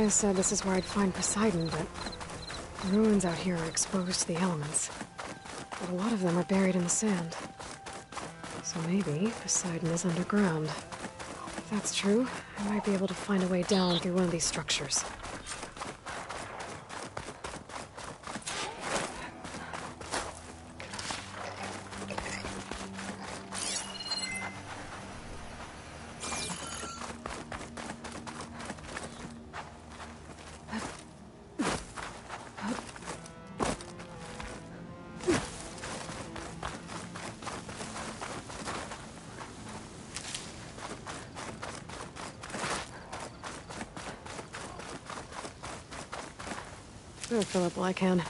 Maya said this is where I'd find Poseidon, but the ruins out here are exposed to the elements. But a lot of them are buried in the sand. So maybe Poseidon is underground. If that's true, I might be able to find a way down through one of these structures. I'll fill up while I can.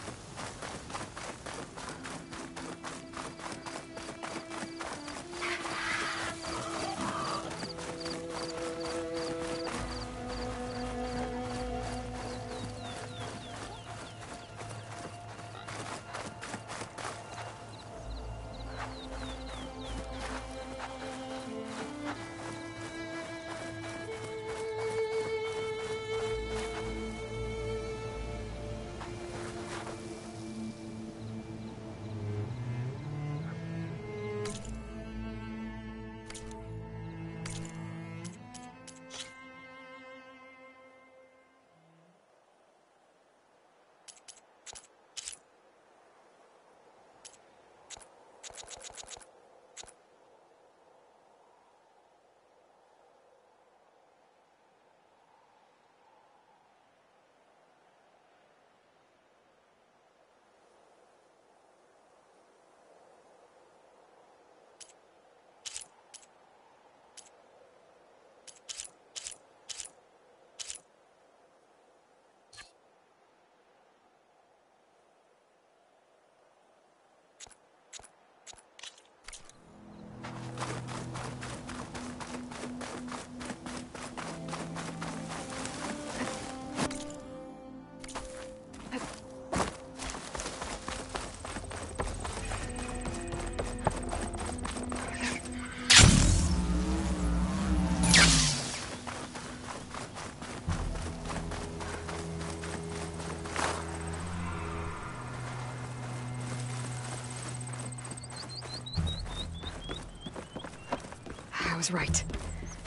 I was right.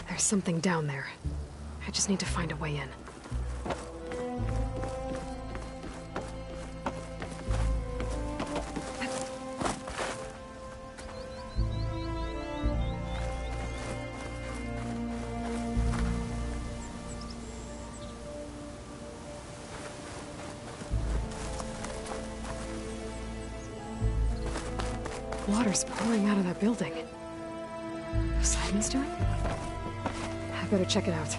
There's something down there. I just need to find a way in. Water's pouring out of that building. Poseidon's doing? I better check it out.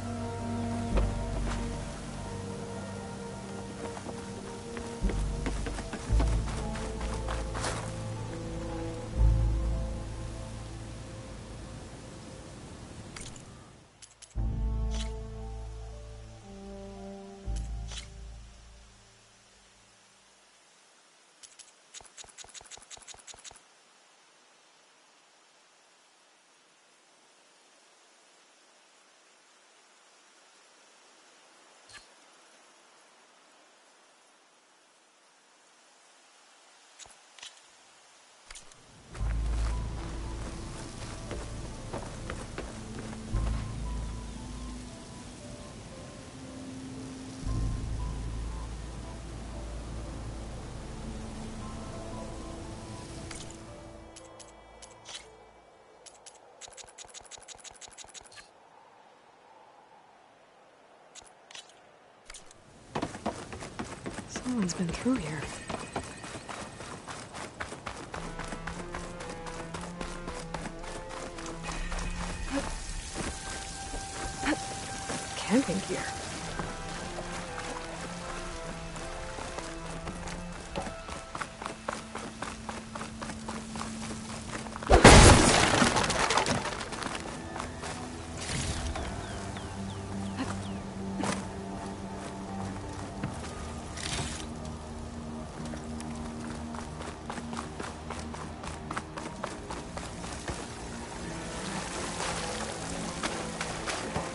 Someone's been through here. Camping gear.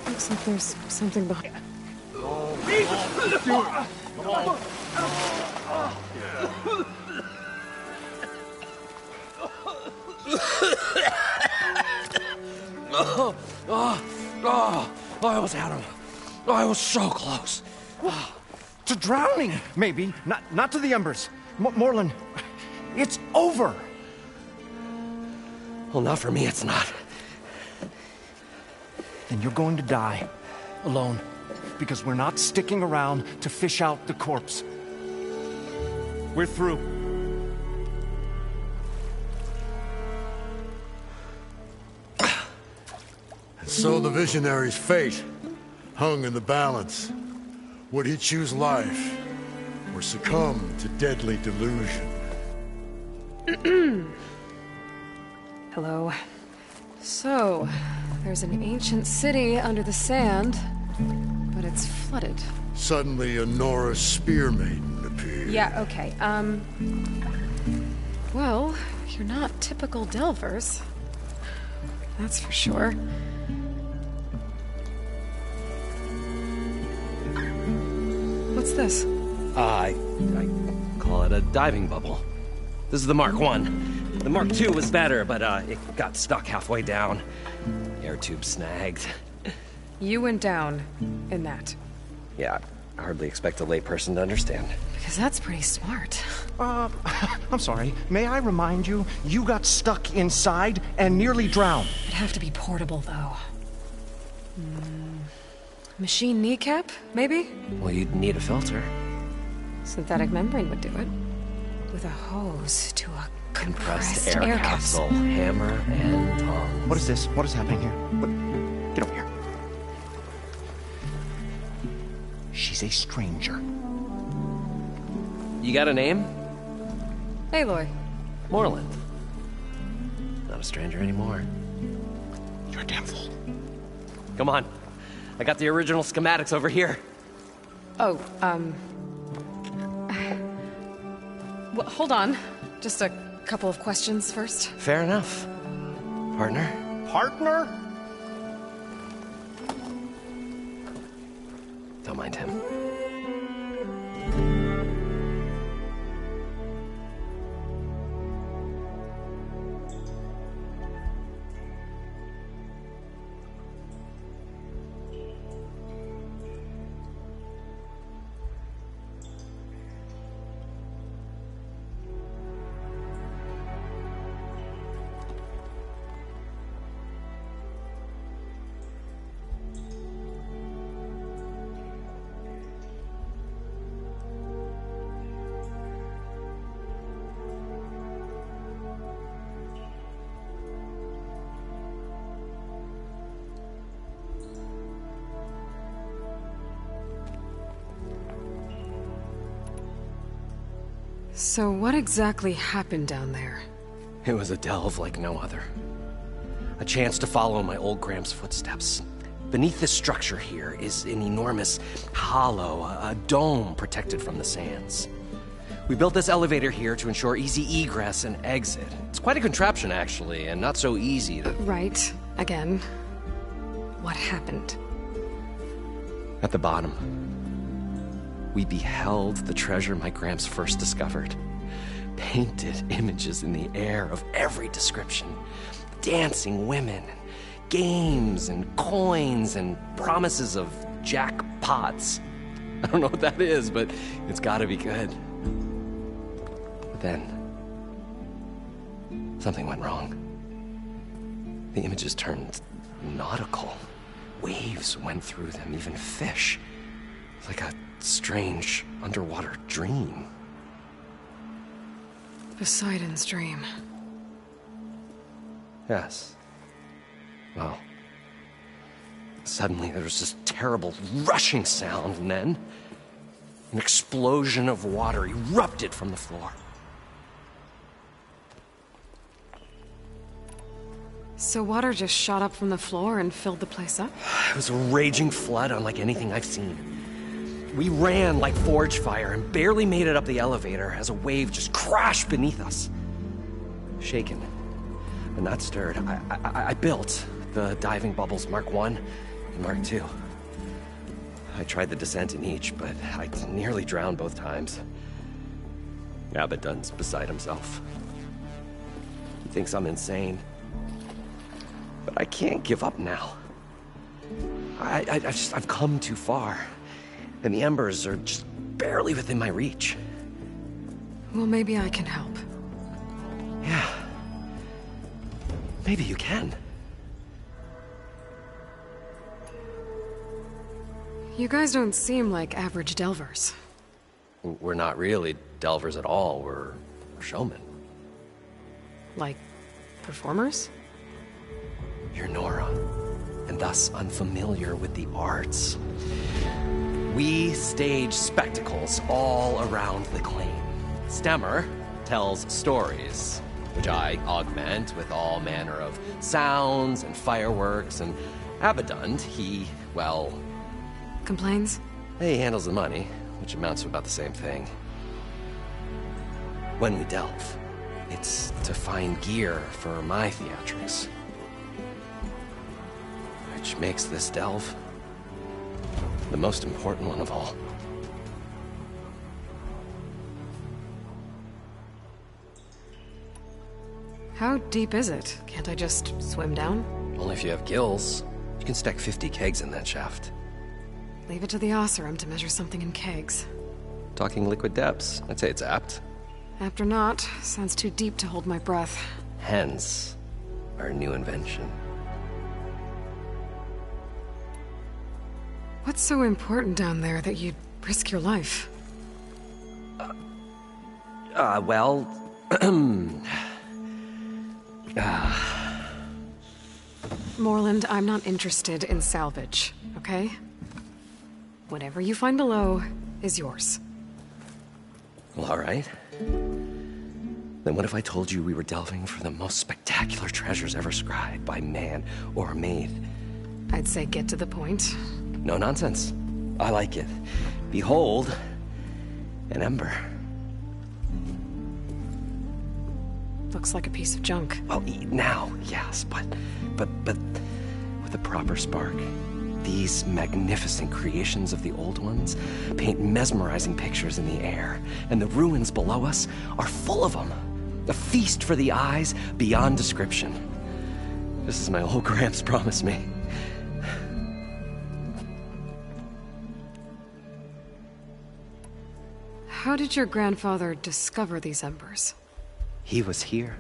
Looks like there's something behind. I almost had him. I was so close. To drowning, maybe. Not to the embers. Moreland, it's over. Well, not for me, it's not. Then you're going to die. Alone. Because we're not sticking around to fish out the corpse. We're through. So the visionary's fate hung in the balance. Would he choose life or succumb to deadly delusion? Hello. So, there's an ancient city under the sand, but it's flooded. Suddenly a Norse spear maiden appeared. Yeah, okay, well, you're not typical Delvers. That's for sure. What's this? I call it a diving bubble. This is the Mark I. The Mark II was better, but it got stuck halfway down. Air tube snagged. You went down in that. Yeah, I hardly expect a layperson to understand. Because that's pretty smart. I'm sorry. May I remind you, you got stuck inside and nearly drowned. It'd have to be portable, though. Machine kneecap, maybe? Well, you'd need a filter. Synthetic membrane would do it. With a hose to a compressed air capsule. Hammer and tongs. What is this? What is happening here? Get over here. She's a stranger. You got a name? Aloy. Moreland. Not a stranger anymore. You're a damn fool. Come on. I got the original schematics over here. Oh, well, hold on. Just a couple of questions first. Fair enough. Partner? Partner? Don't mind him. So what exactly happened down there? It was a delve like no other. A chance to follow my old Gramps' footsteps. Beneath this structure here is an enormous hollow, a dome protected from the sands. We built this elevator here to ensure easy egress and exit. It's quite a contraption, actually, and not so easy to... Right. Again. What happened? At the bottom, we beheld the treasure my Gramps first discovered. Painted images in the air of every description. Dancing women, games and coins and promises of jackpots. I don't know what that is, but it's gotta be good. But then, something went wrong. The images turned nautical. Waves went through them, even fish. Like a strange underwater dream. Poseidon's dream. Yes. Well, suddenly there was this terrible rushing sound, and then an explosion of water erupted from the floor. So water just shot up from the floor and filled the place up? It was a raging flood unlike anything I've seen. We ran like forge fire and barely made it up the elevator as a wave just crashed beneath us. Shaken, but not stirred, I built the diving bubbles Mark I and Mark II. I tried the descent in each, but I nearly drowned both times. Abaddon's beside himself. He thinks I'm insane. But I can't give up now. I've come too far. And the embers are just barely within my reach. Well, maybe I can help. Yeah. Maybe you can. You guys don't seem like average delvers. We're not really delvers at all. We're showmen. Like, performers? You're Nora, and thus unfamiliar with the arts. We stage spectacles all around the claim. Stemmer tells stories, which I augment with all manner of sounds and fireworks, and Abaddon, he, well... Complains? He handles the money, which amounts to about the same thing. When we delve, it's to find gear for my theatrics. Which makes this delve the most important one of all. How deep is it? Can't I just swim down? Only if you have gills. You can stack 50 kegs in that shaft. Leave it to the Oseram to measure something in kegs. Talking liquid depths, I'd say it's apt. Apt or not, sounds too deep to hold my breath. Hence, our new invention. What's so important down there that you'd risk your life? Well... Moreland, I'm not interested in salvage, okay? Whatever you find below is yours. Well, all right. Then what if I told you we were delving for the most spectacular treasures ever scribed by man or maid? I'd say get to the point. No nonsense. I like it. Behold, an ember. Looks like a piece of junk. Well, now, yes, but with a proper spark. These magnificent creations of the old ones paint mesmerizing pictures in the air, and the ruins below us are full of them. A feast for the eyes beyond description. Just as my old Gramps promised me. How did your grandfather discover these embers? He was here.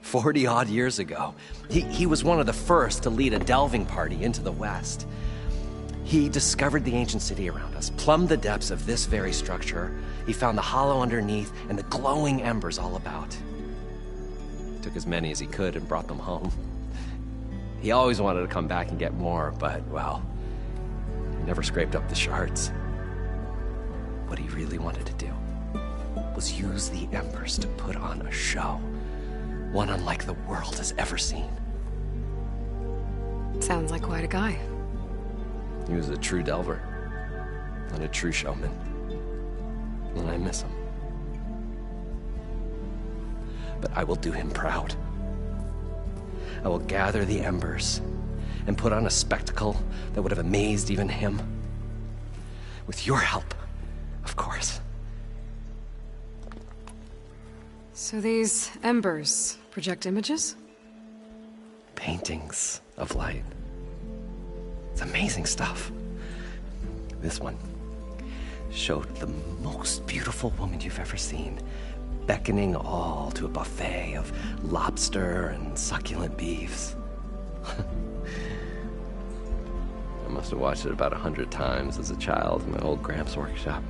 40-odd years ago. He was one of the first to lead a delving party into the West. He discovered the ancient city around us, plumbed the depths of this very structure. He found the hollow underneath and the glowing embers all about. Took as many as he could and brought them home. He always wanted to come back and get more, but, well, he never scraped up the shards. What he really wanted to do was use the embers to put on a show. One unlike the world has ever seen. Sounds like quite a guy. He was a true delver, and a true showman. And I miss him. But I will do him proud. I will gather the embers and put on a spectacle that would have amazed even him. With your help, of course. So these embers project images? Paintings of light. It's amazing stuff. This one showed the most beautiful woman you've ever seen, beckoning all to a buffet of lobster and succulent beefs. I must have watched it about 100 times as a child in my old Gramps workshop.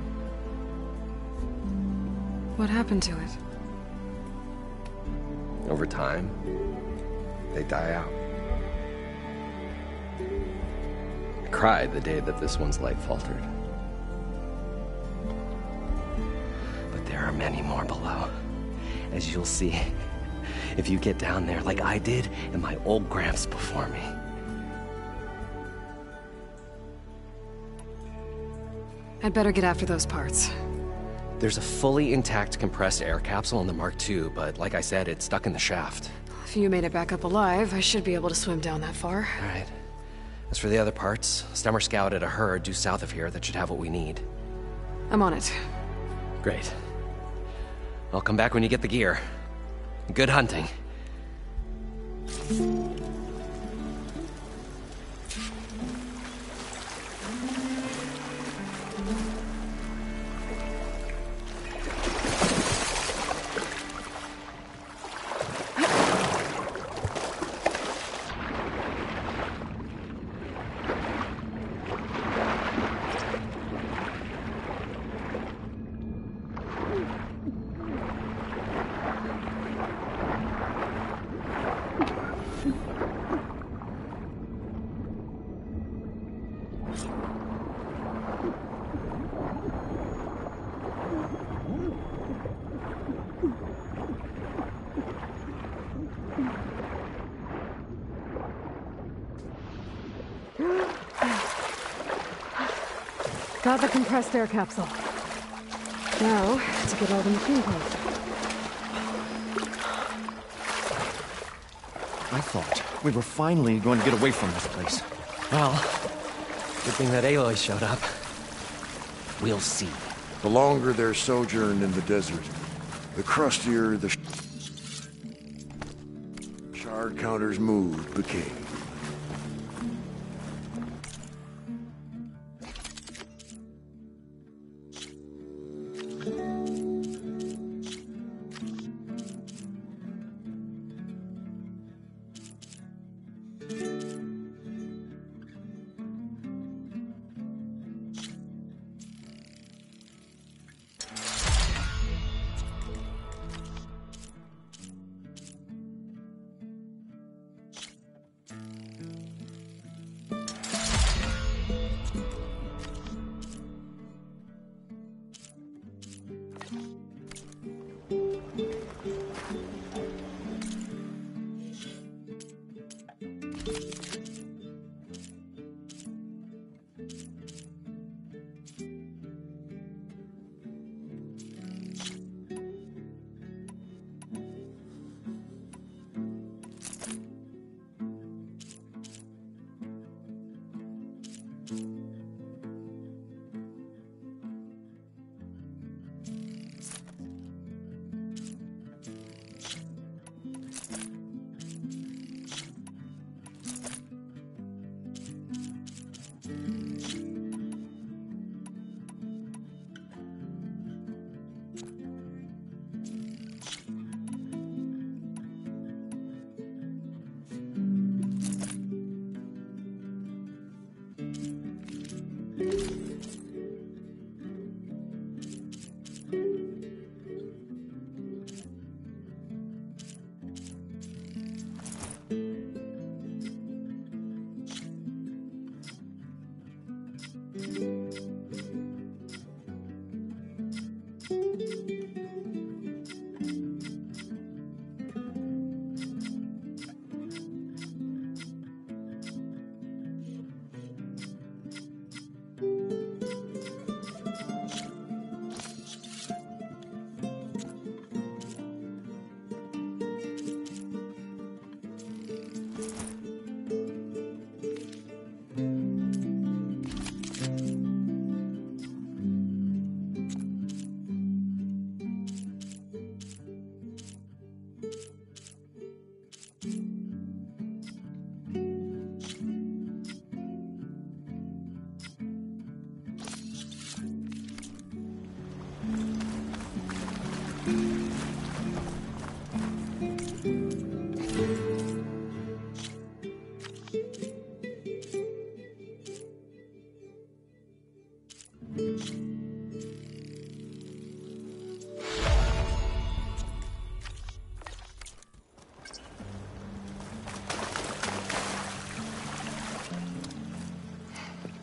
What happened to it? Over time, they die out. I cried the day that this one's light faltered. But there are many more below, as you'll see if you get down there like I did and my old Gramps before me. I'd better get after those parts. There's a fully intact compressed air capsule in the Mark II, but like I said, it's stuck in the shaft. If you made it back up alive, I should be able to swim down that far. All right. As for the other parts, Stemmer scouted a herd due south of here that should have what we need. I'm on it. Great. I'll come back when you get the gear. Good hunting. Got the compressed air capsule. Now, to get all the machine parts. I thought we were finally going to get away from this place. Well, good thing that Aloy showed up. We'll see. The longer their sojourn in the desert, the crustier the shard counter's mood became.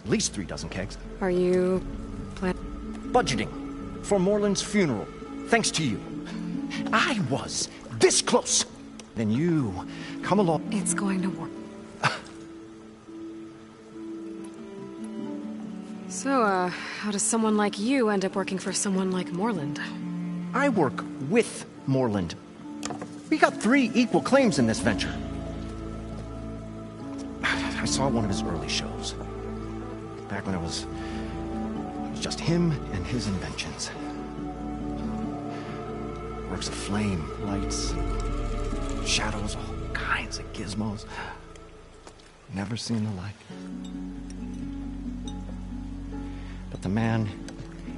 At least 3 dozen kegs. Are you... Budgeting for Morland's funeral. Thanks to you. I was this close. Then you come along. It's going to work. So, how does someone like you end up working for someone like Morland? I work with Morland. We got 3 equal claims in this venture. I saw one of his early shows. Back when it was just him and his inventions. Works of flame, lights, shadows, all kinds of gizmos. Never seen the like. But the man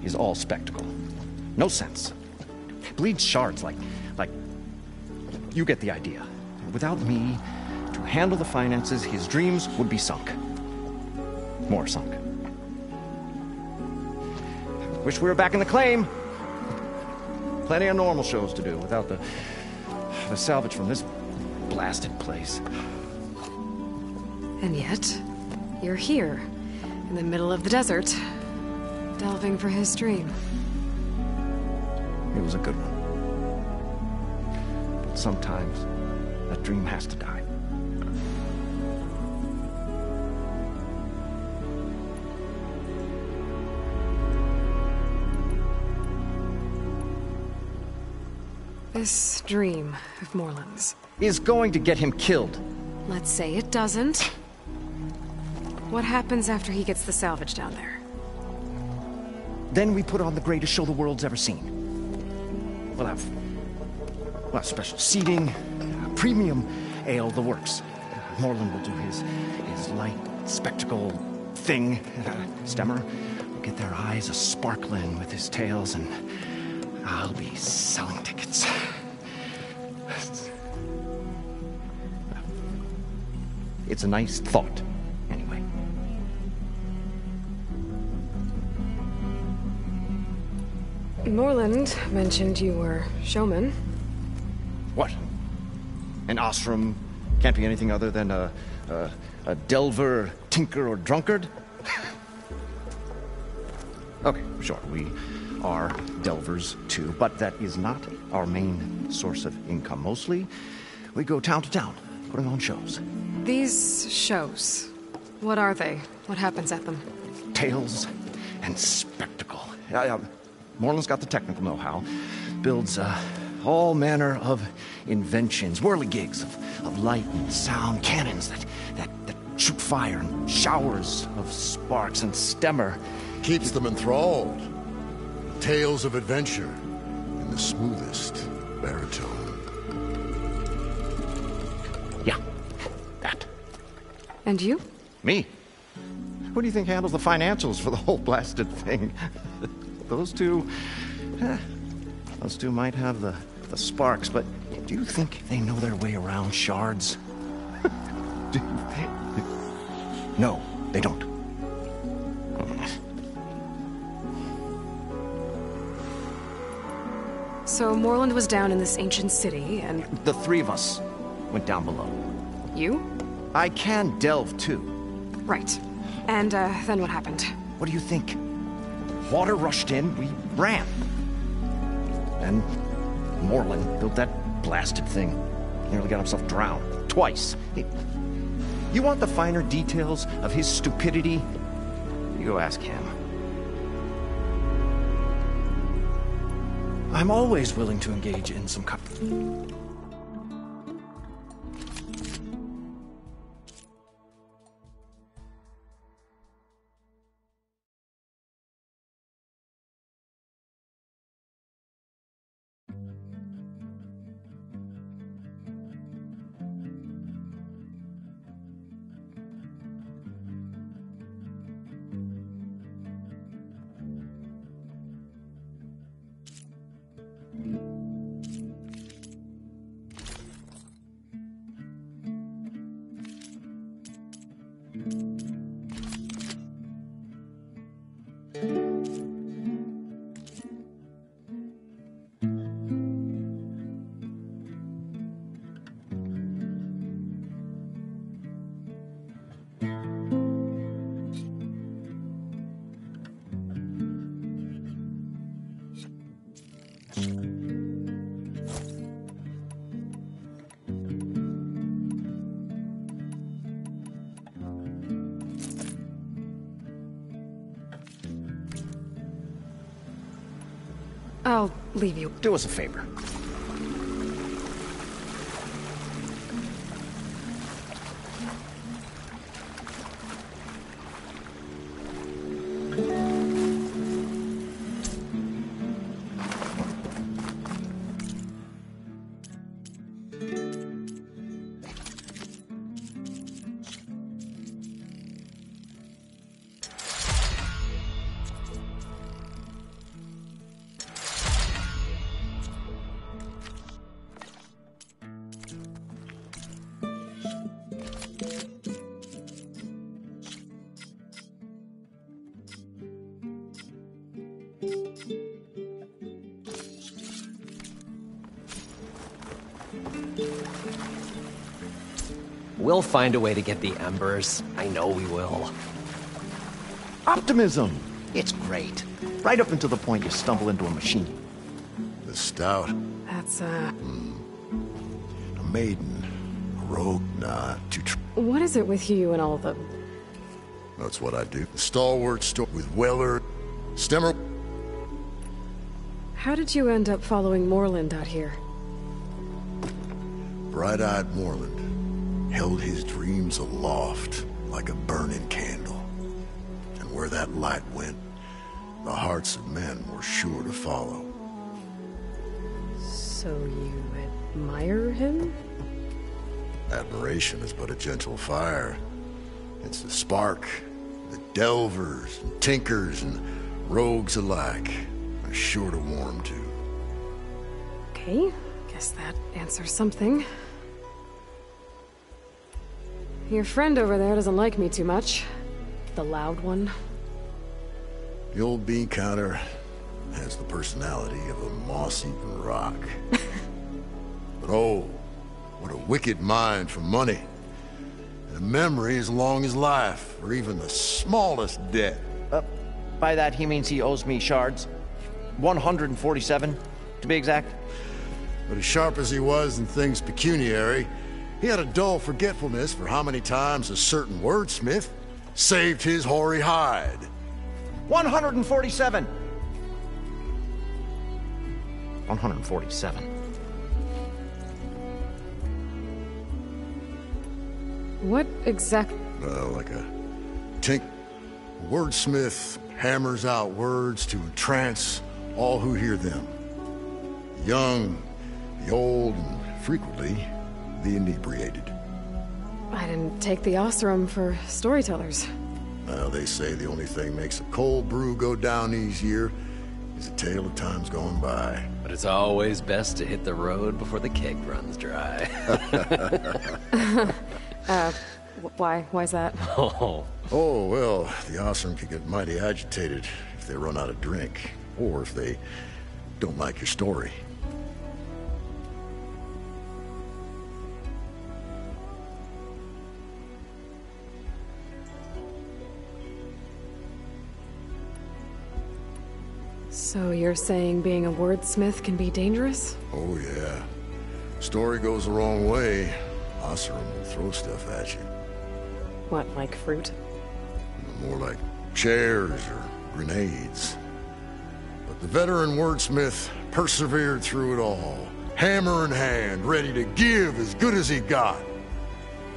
is all spectacle. No sense. Bleeds shards like... You get the idea. Without me to handle the finances, his dreams would be sunk. More sunk. Wish we were back in the claim. Plenty of normal shows to do without the salvage from this blasted place. And yet, you're here, in the middle of the desert, delving for his dream. It was a good one. But sometimes, that dream has to die. This dream of Moreland's Is going to get him killed. Let's say it doesn't. What happens after he gets the salvage down there? Then we put on the greatest show the world's ever seen. We'll have special seating, premium ale, the works. Moreland will do his light spectacle thing. Stemmer will get their eyes a-sparkling with his tales, and I'll be selling tickets. It's a nice thought, anyway. Moreland mentioned you were showman. What? An ashram can't be anything other than a delver, tinker, or drunkard? Okay, sure, we are delvers too, but that is not our main source of income. Mostly, we go town to town, putting on shows. These shows, what are they? What happens at them? Tales and spectacle. Moreland's got the technical know-how. Builds all manner of inventions, whirligigs of light and sound, cannons that shoot fire, and showers of sparks, and Stemmer Keeps them enthralled. Tales of adventure in the smoothest baritone. Yeah, that. And you? Me? Who do you think handles the financials for the whole blasted thing? Those two might have the sparks, but do you think they know their way around shards? No, they don't. So Moreland was down in this ancient city, and... The three of us went down below. You? I can delve, too. Right. And, then what happened? What do you think? Water rushed in, we ran. And Moreland built that blasted thing. Nearly got himself drowned. Twice. You want the finer details of his stupidity? You go ask him. I'm always willing to engage in some I'll leave you. Do us a favor. We'll find a way to get the embers. I know we will. Optimism! It's great. Right up until the point you stumble into a machine. The stout. That's, A maiden. A rogue. Nah, what is it with you and all of them? That's what I do. The stalwart with Weller. Stemmer. How did you end up following Moreland out here? Bright-eyed Moreland held his dreams aloft like a burning candle. And where that light went, the hearts of men were sure to follow. So you admire him? Admiration is but a gentle fire. It's the spark that delvers and tinkers and rogues alike are sure to warm to. Okay, guess that answers something. Your friend over there doesn't like me too much. The loud one. The old bean counter has the personality of a moss-eaten rock. But oh, what a wicked mind for money. And a memory as long as life, or even the smallest debt. By that he means he owes me shards. 147, to be exact. But as sharp as he was in things pecuniary, he had a dull forgetfulness for how many times a certain wordsmith saved his hoary hide. 147! 147. What exactly? Like a wordsmith hammers out words to entrance all who hear them. The young, the old, and frequently the inebriated. I didn't take the Osram for storytellers. Well, they say the only thing makes a cold brew go down easier is a tale of times gone by. But it's always best to hit the road before the keg runs dry. Why's that? Oh, well, the Osram can get mighty agitated if they run out of drink, or if they don't like your story. So you're saying being a wordsmith can be dangerous? Oh, yeah. Story goes the wrong way, Osram will throw stuff at you. What, like fruit? More like chairs or grenades. But the veteran wordsmith persevered through it all, hammer in hand, ready to give as good as he got.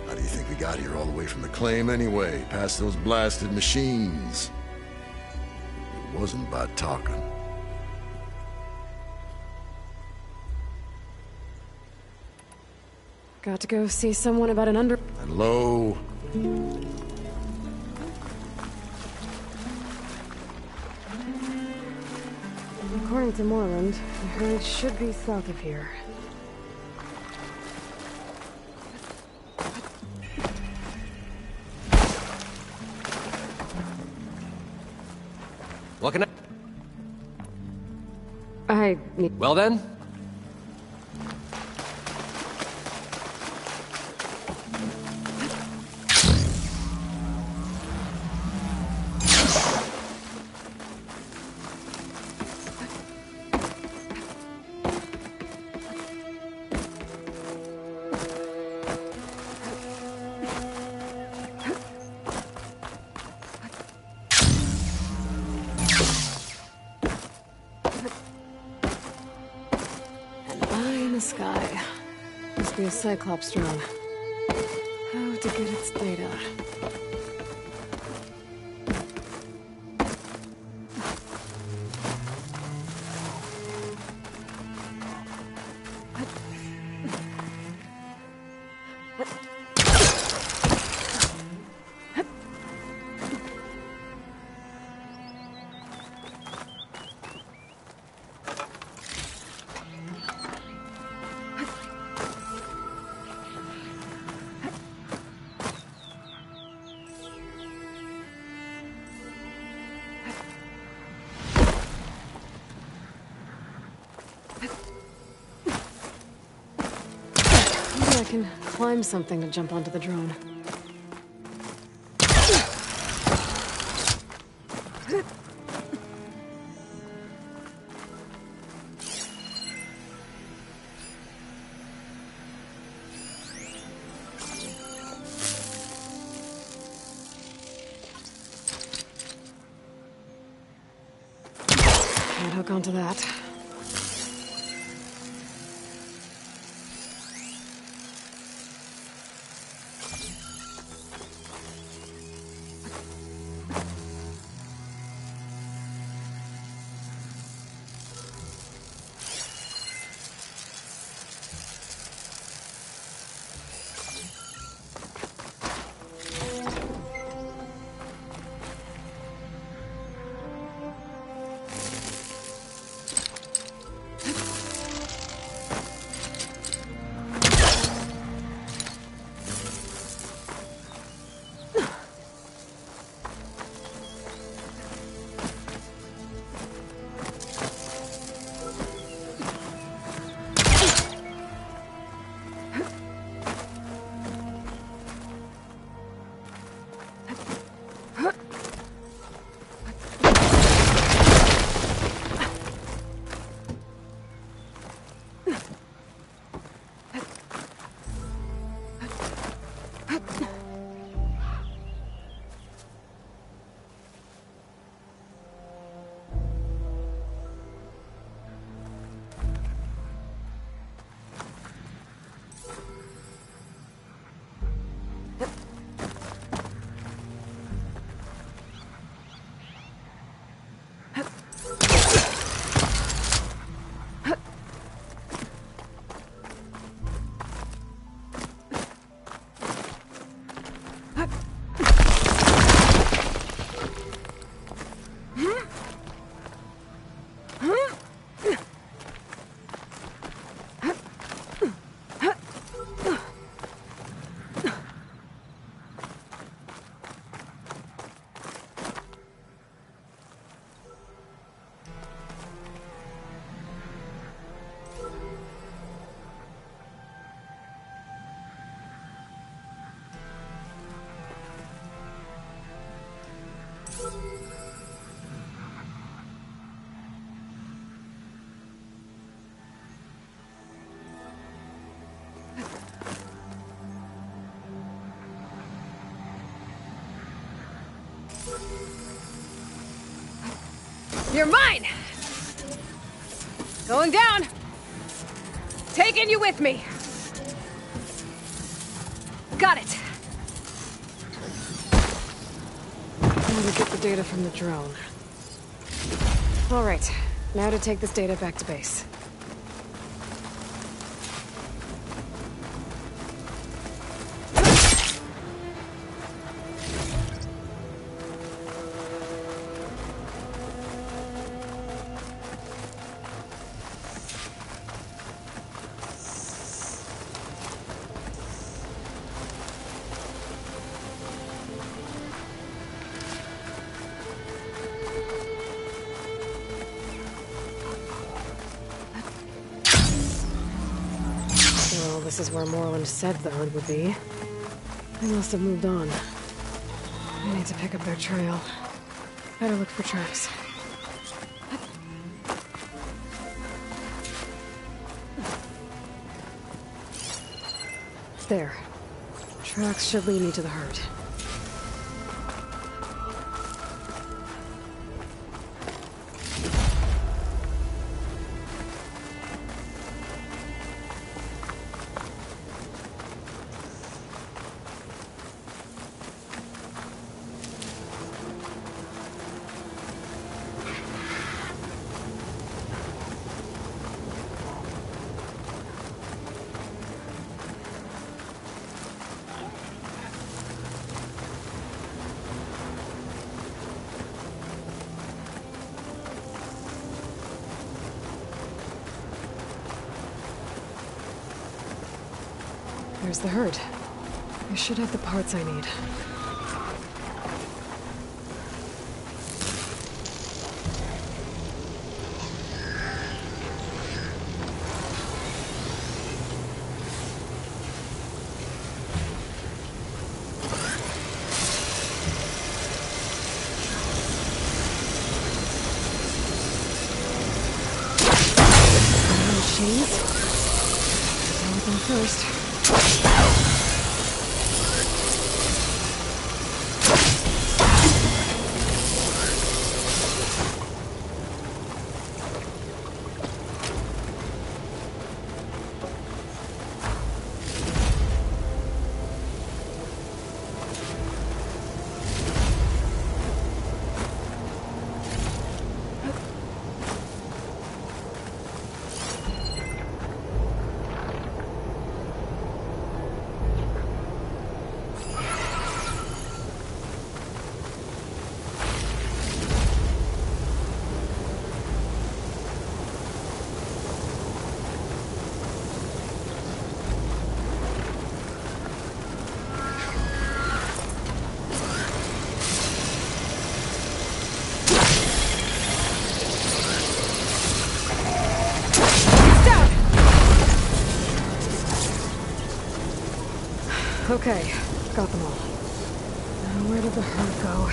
How do you think we got here all the way from the claim anyway, past those blasted machines? It wasn't by talking. Got to go see someone about an under... And lo... According to Moreland, the herd should be south of here. what can I need... Well then? Sky. Must be a Cyclops drone. How to get its data. Maybe I can climb something to jump onto the drone. Can't hook onto that. You're mine! Going down! Taking you with me! Got it! Now to get the data from the drone. Alright, now to take this data back to base. This is where Moreland said the herd would be. They must have moved on. I need to pick up their trail. Better look for tracks. There. Tracks should lead me to the herd. There's the herd. I should have the parts I need. first. Okay, got them all. Now where did the herd go?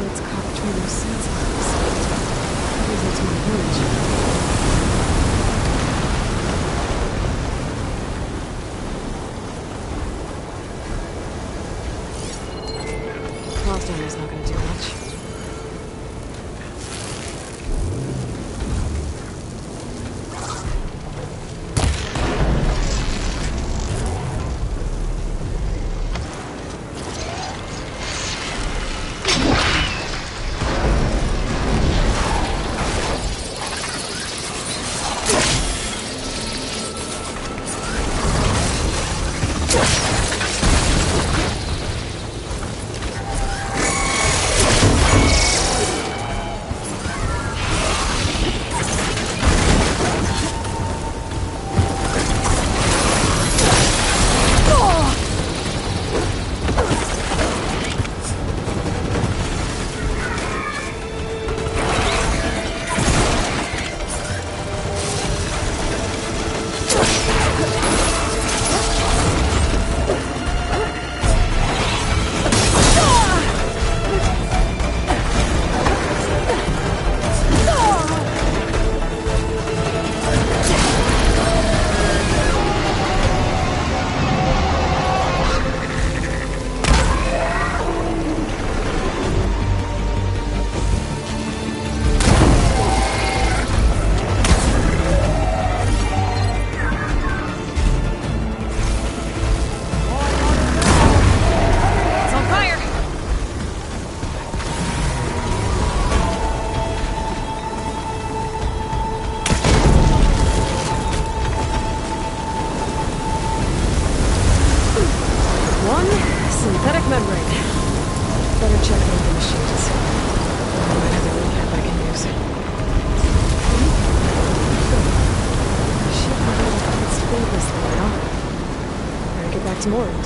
It's caught between those sand slabs. Leads into my village. Crossdown is not going to do much. Synthetic membrane. Better check over the machines. I might have a recap I can use. Shit, I don't let's build this thing now. Better get back to Morland.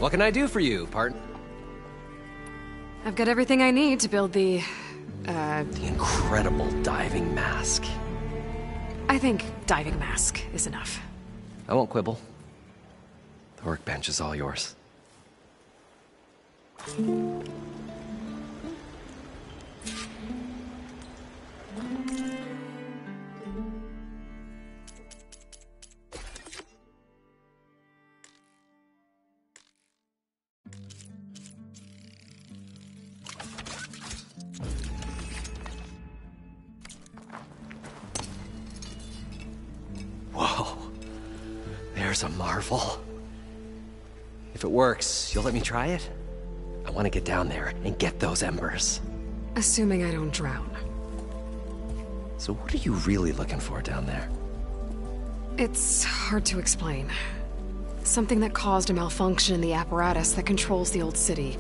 What can I do for you, partner? I've got everything I need to build the incredible diving mask. I think diving mask is enough. I won't quibble. The workbench is all yours. Whoa. There's a marvel. If it works, you'll let me try it? I want to get down there and get those embers. Assuming I don't drown. So what are you really looking for down there? It's hard to explain. Something that caused a malfunction in the apparatus that controls the old city.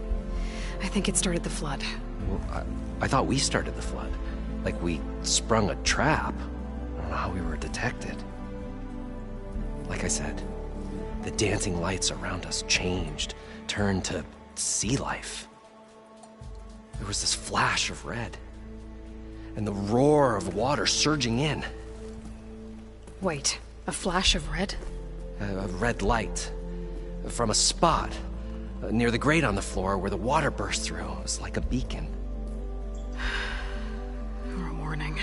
I think it started the flood. Well, I thought we started the flood. Like we sprung a trap. I don't know how we were detected. Like I said, the dancing lights around us changed, turned to sea life. There was this flash of red, and the roar of water surging in. Wait, a flash of red? A red light from a spot near the grate on the floor where the water burst through. It was like a beacon. Or a warning.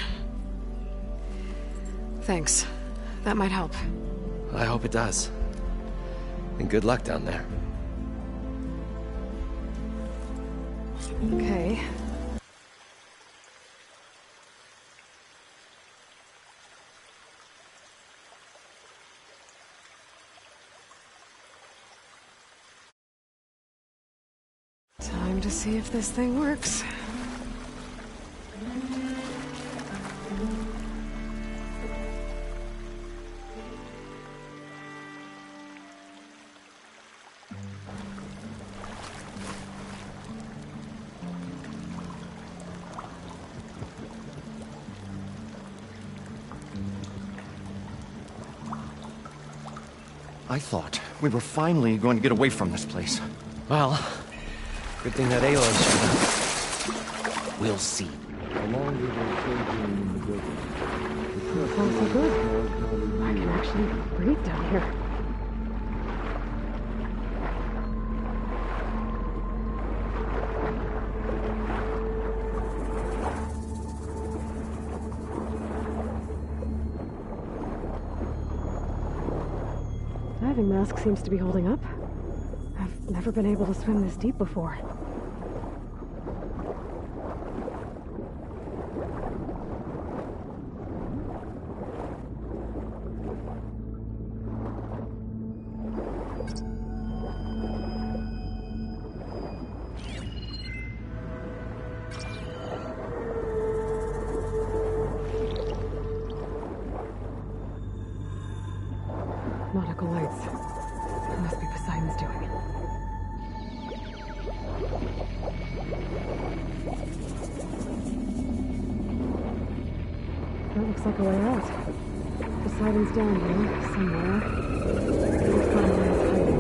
Thanks. That might help. I hope it does. And good luck down there. Okay. Time to see if this thing works. I thought we were finally going to get away from this place. Well, good thing that Aloy showed up. We'll see. So far, so good. I can actually breathe down here. Diving mask seems to be holding up. I've never been able to swim this deep before. Nautical lights. It must be Poseidon's doing. That looks like a way out. Poseidon's down here, somewhere. Let's find where he's hiding.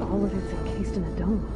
All of it's encased in a dome.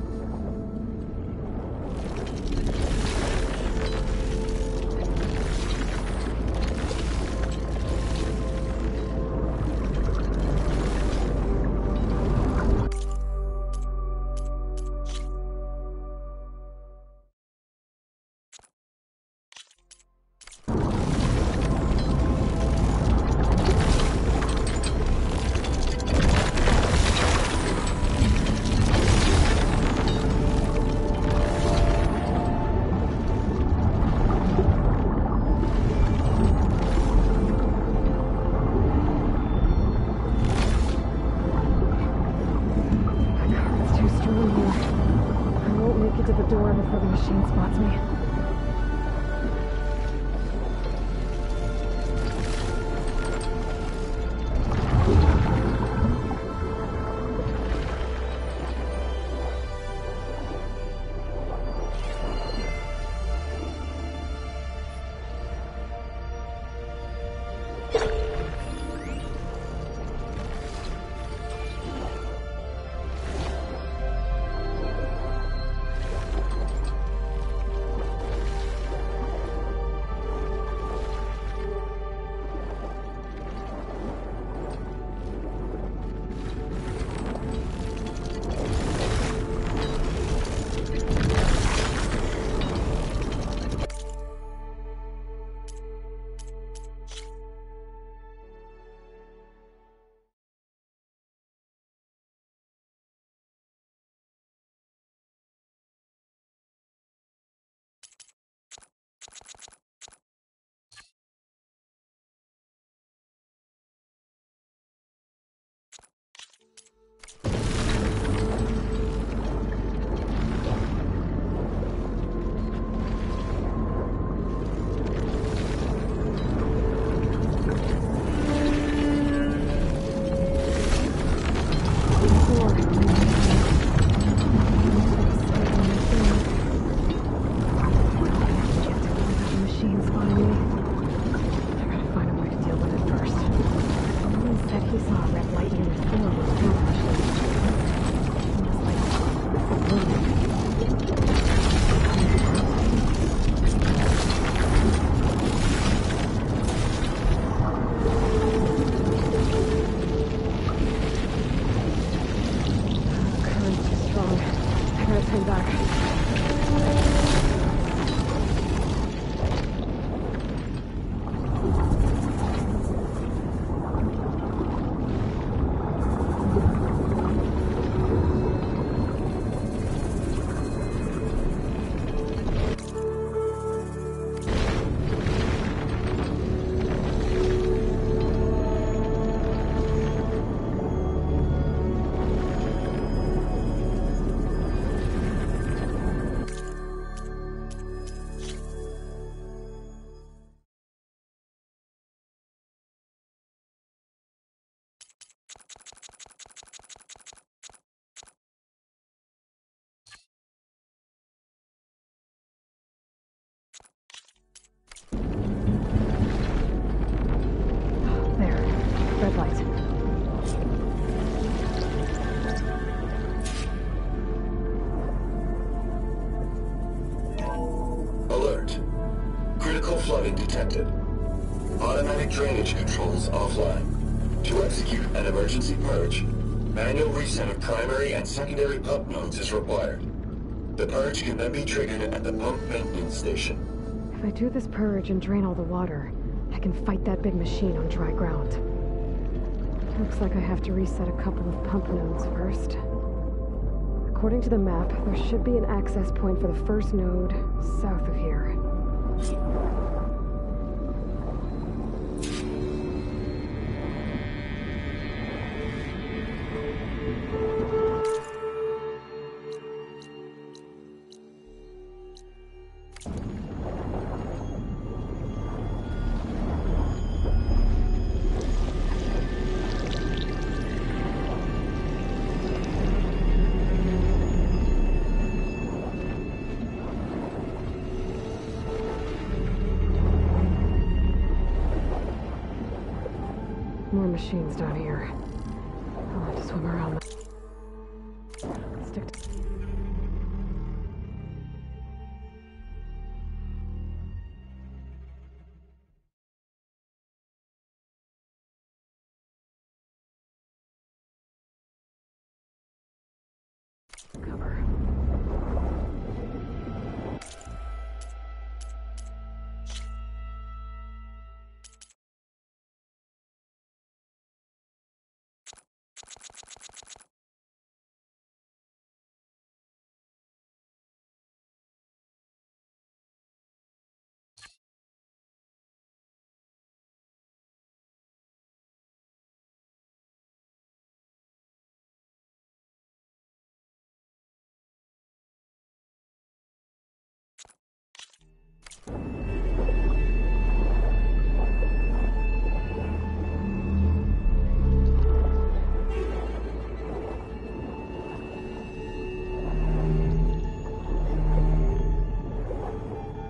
red light. Alert. Critical flooding detected. Automatic drainage controls offline. To execute an emergency purge, manual reset of primary and secondary pump nodes is required. The purge can then be triggered at the pump maintenance station. If I do this purge and drain all the water, I can fight that big machine on dry ground. Looks like I have to reset a couple of pump nodes first. According to the map, there should be an access point for the first node south of here. More machines down here. I'll have to swim around. Stick to... cover.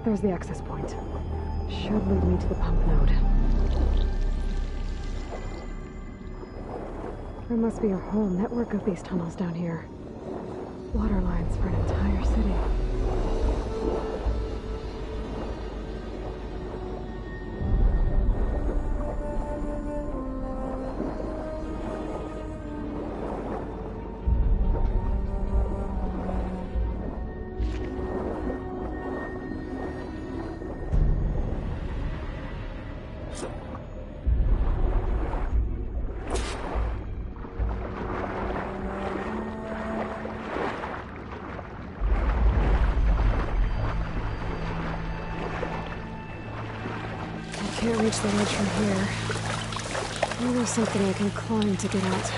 There's the access point. Should lead me to the pump node. There must be a whole network of these tunnels down here. Water lines for an entire city. Can't reach the ledge from here. Maybe something I can climb to get out.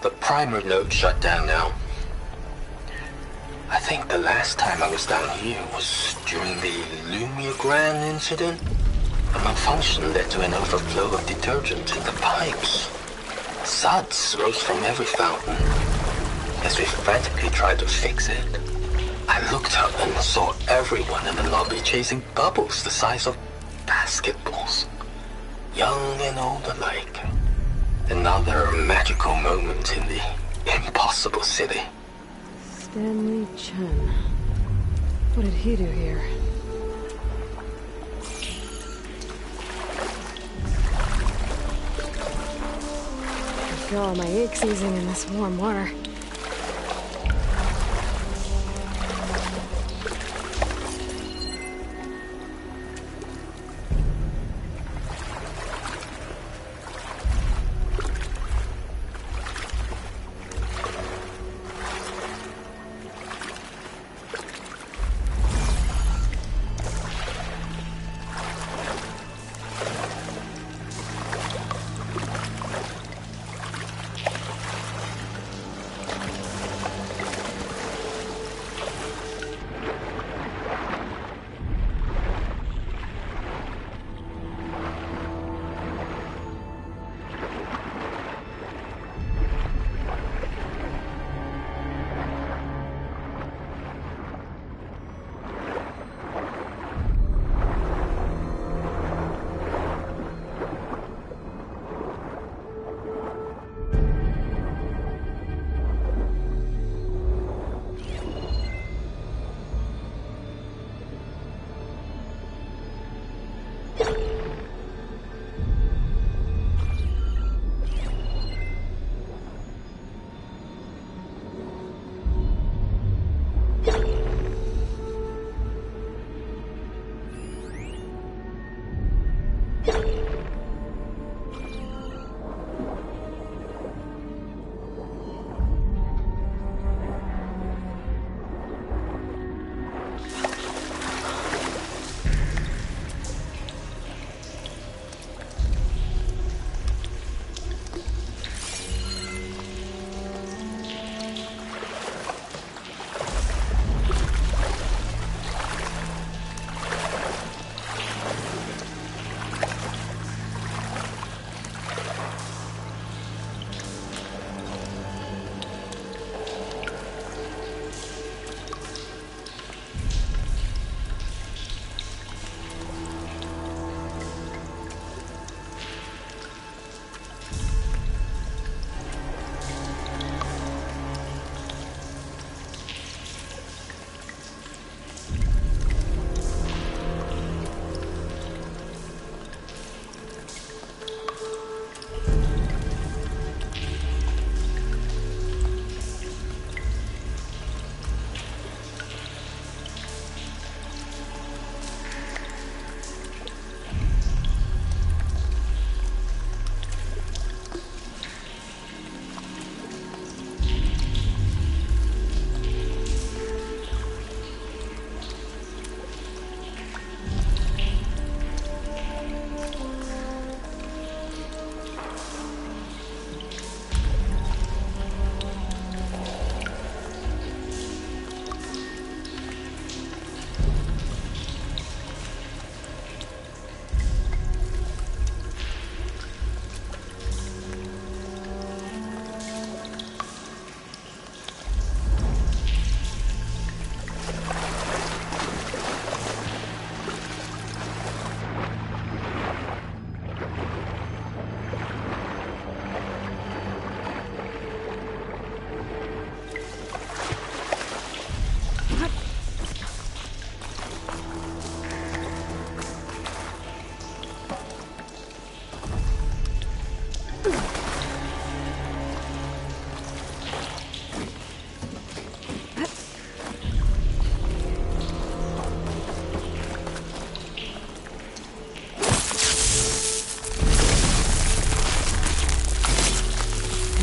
The primer node shut down now. I think the last time I was down here was during the Lumiagram incident. A malfunction led to an overflow of detergent in the pipes. Suds rose from every fountain. As we frantically tried to fix it, I looked up and saw everyone in the lobby chasing bubbles the size of basketballs. Young and old alike. Another magical moment in the impossible city. Stanley Chen. What did he do here? I feel all my aches easing in this warm water.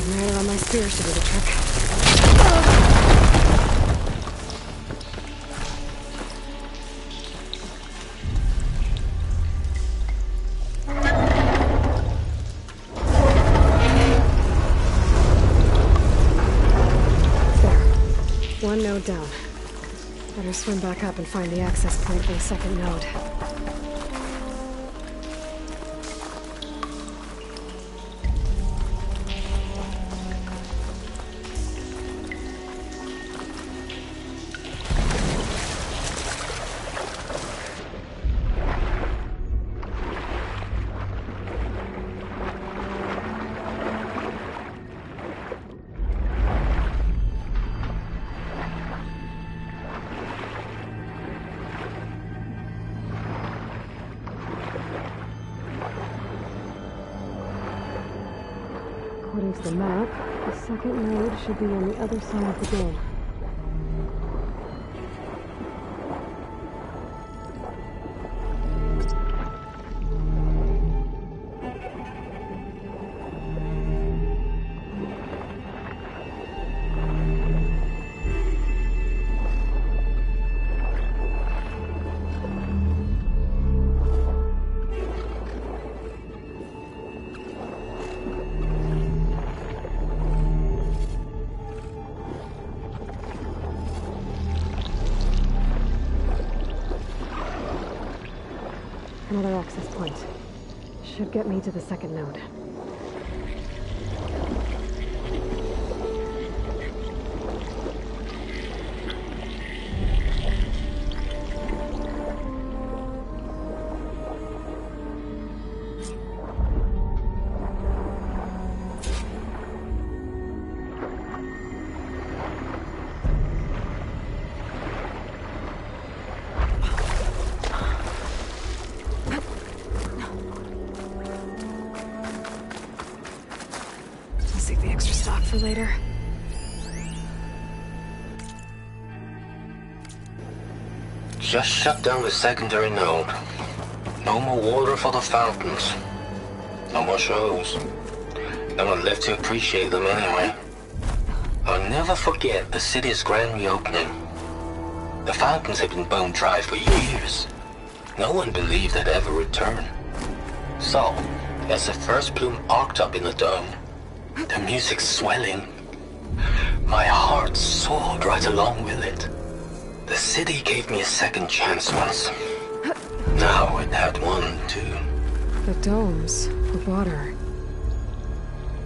Nail on my spear should do the trick. There. One node down. Better swim back up and find the access point for the second node. According to the map, the second node should be on the other side of the dome. Another access point. Should get me to the second node. Save the extra stock for later. Just shut down the secondary node. No more water for the fountains. No more shows. No one left to appreciate them anyway. I'll never forget the city's grand reopening. The fountains had been bone dry for years. No one believed they'd ever return. So, as the first bloom arced up in the dome, the music swelling, my heart soared right along with it. The city gave me a second chance once. Now it had one, too. The domes, the water.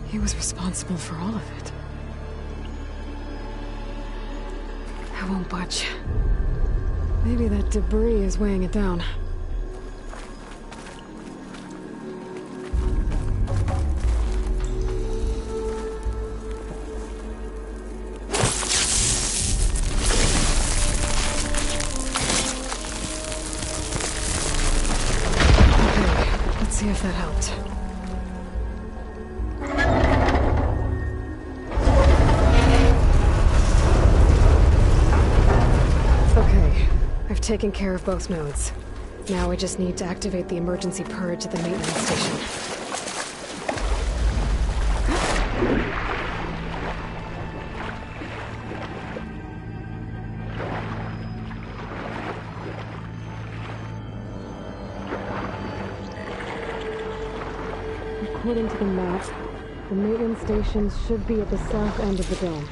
He was responsible for all of it. I won't budge. Maybe that debris is weighing it down. See if that helped. Okay, I've taken care of both nodes. Now I just need to activate the emergency purge at the maintenance station. According to the map, the maintenance stations should be at the south end of the dome.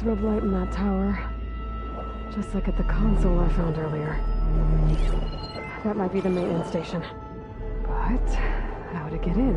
sort of light in that tower. Just like at the console I found earlier. That might be the maintenance station. But how to get in?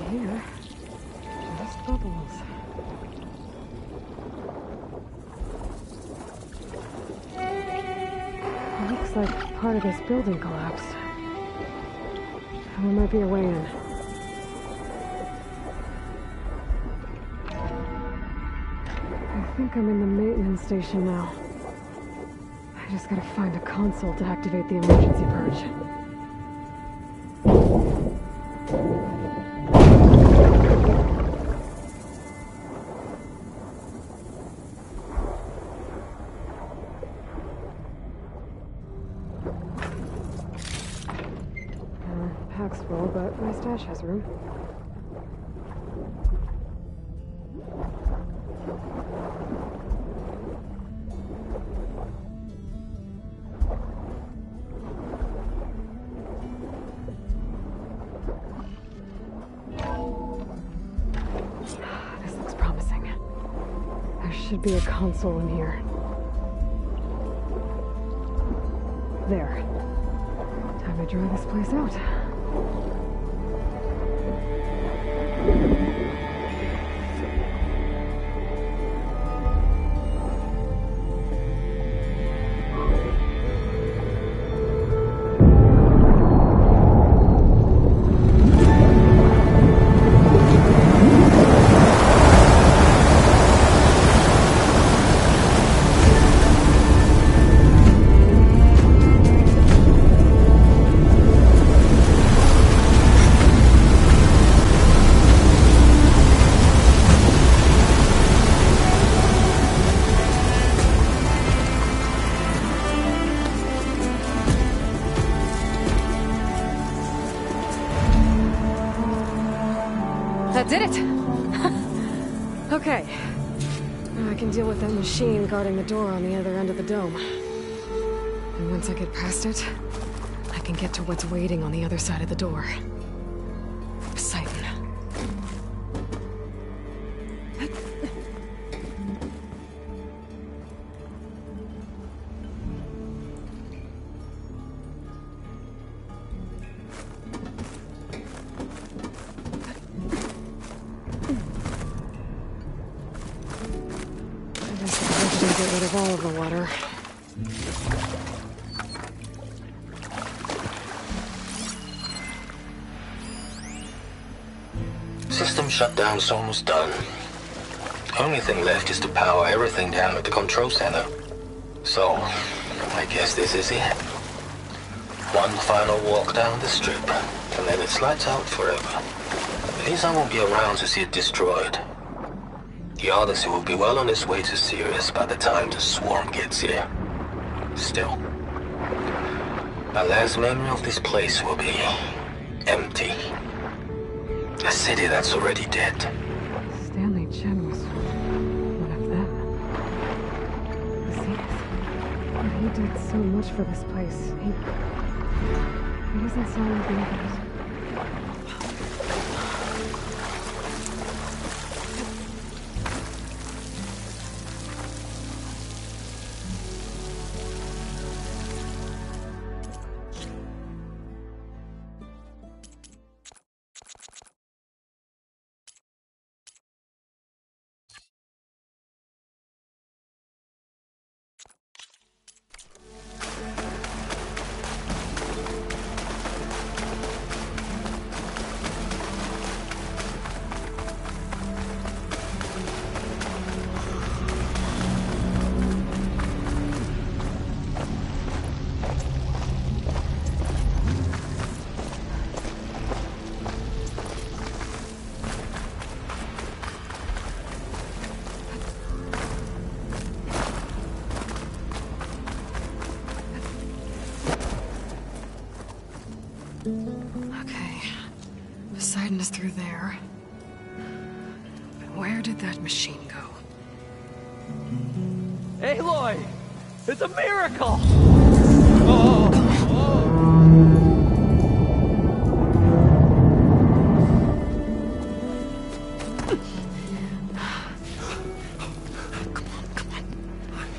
Here, just bubbles. It looks like part of this building collapsed. There might be a way in. I think I'm in the maintenance station now. I just gotta find a console to activate the emergency purge. Pack's full, but my stash has room. This looks promising. There should be a console in here. There. Time to draw this place out. That did it! Okay. Now I can deal with that machine guarding the door on the other end of the dome. And once I get past it, I can get to what's waiting on the other side of the door. Poseidon. Get rid of all of the water. System shutdown's almost done. Only thing left is to power everything down at the control center. So, I guess this is it. One final walk down the strip, and then it's lights out forever. At least I won't be around to see it destroyed. The Odyssey will be well on its way to Sirius by the time the swarm gets here. Still, my last memory of this place will be empty. A city that's already dead. Stanley Chen was He did so much for this place. He doesn't sound like it. Okay. Poseidon is through there. But where did that machine go? Aloy! It's a miracle! Come on.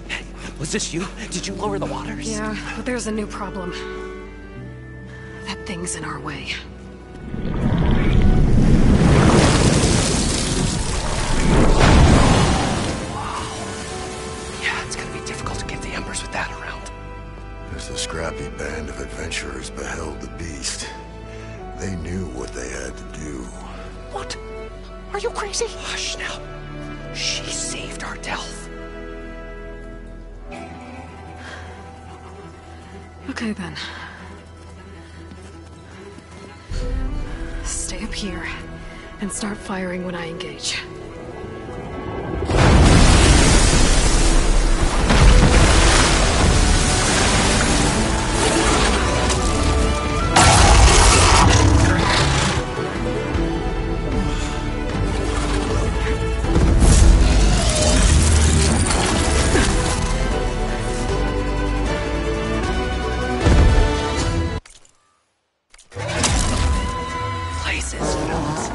Hey, was this you? Did you lower the waters? Yeah, but there's a new problem. That thing's in our way. Yeah, it's gonna be difficult to get the embers with that around. As the scrappy band of adventurers beheld the beast, they knew what they had to do. What? Are you crazy? Hush now. She saved our Delph. Okay then. Stay up here and start firing when I engage. Places, fellas.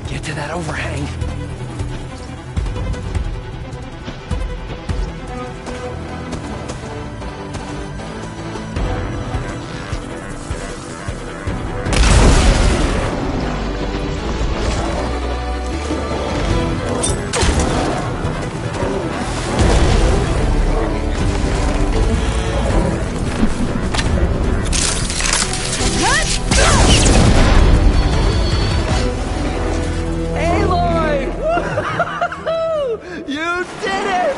Get to that overhang. You did it!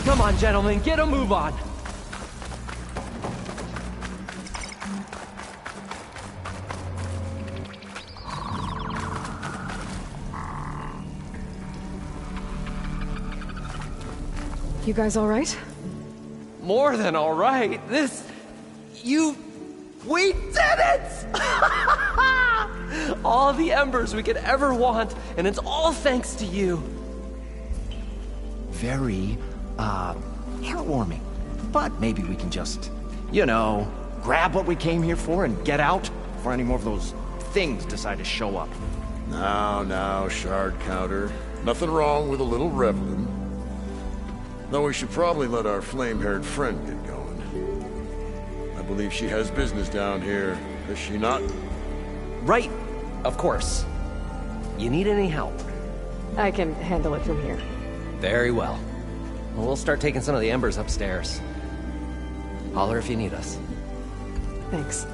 Come on, gentlemen, get a move on. You guys all right? More than all right. We did it! All the embers we could ever want, and it's all thanks to you. Very, heartwarming. But maybe we can just, grab what we came here for and get out before any more of those things decide to show up. Now, shard counter. Nothing wrong with a little reveling. Though we should probably let our flame-haired friend get going. I believe she has business down here, does she not? Right, of course. You need any help? I can handle it from here. Very well. We'll start taking some of the embers upstairs. Holler if you need us. Thanks.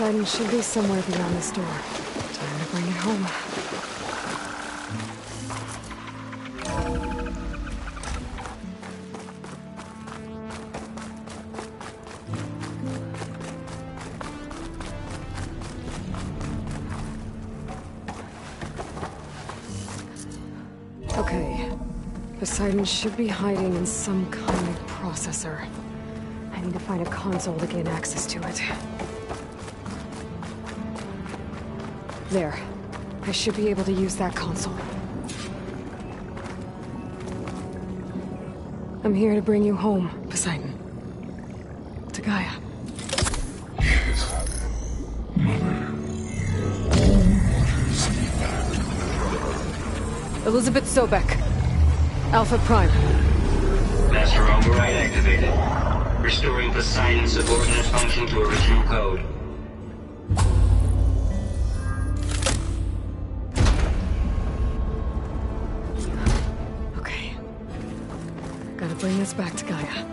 Poseidon should be somewhere beyond this door. Time to bring it home. Okay. Poseidon should be hiding in some kind of processor. I need to find a console to gain access to it. There. I should be able to use that console. I'm here to bring you home, Poseidon. To Gaia. Elizabeth Sobek. Alpha Prime. Master override activated. Restoring Poseidon's subordinate function to original code. Okay. Gotta bring this back to Gaia.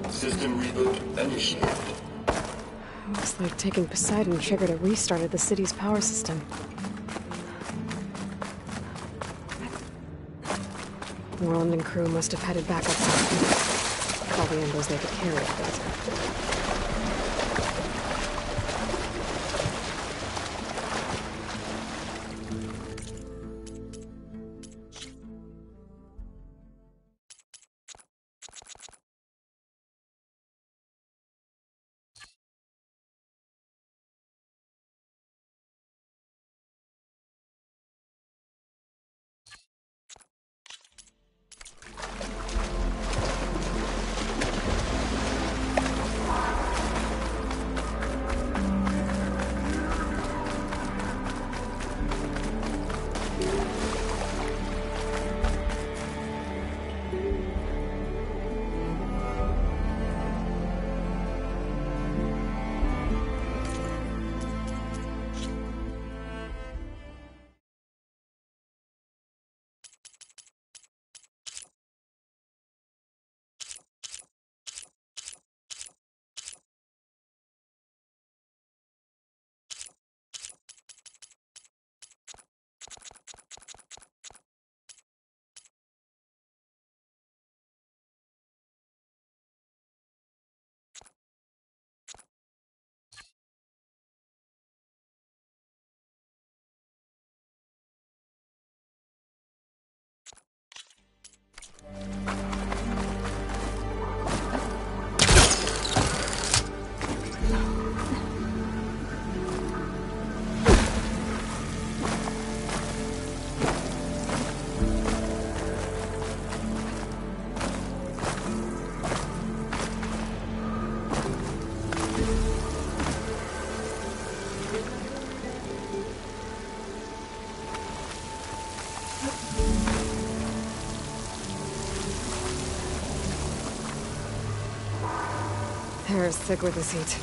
System reboot initiated. Looks like taking Poseidon triggered a restart of the city's power system. Moreland and crew must have headed back up. All the embers they could carry, but... Hair is thick with this heat.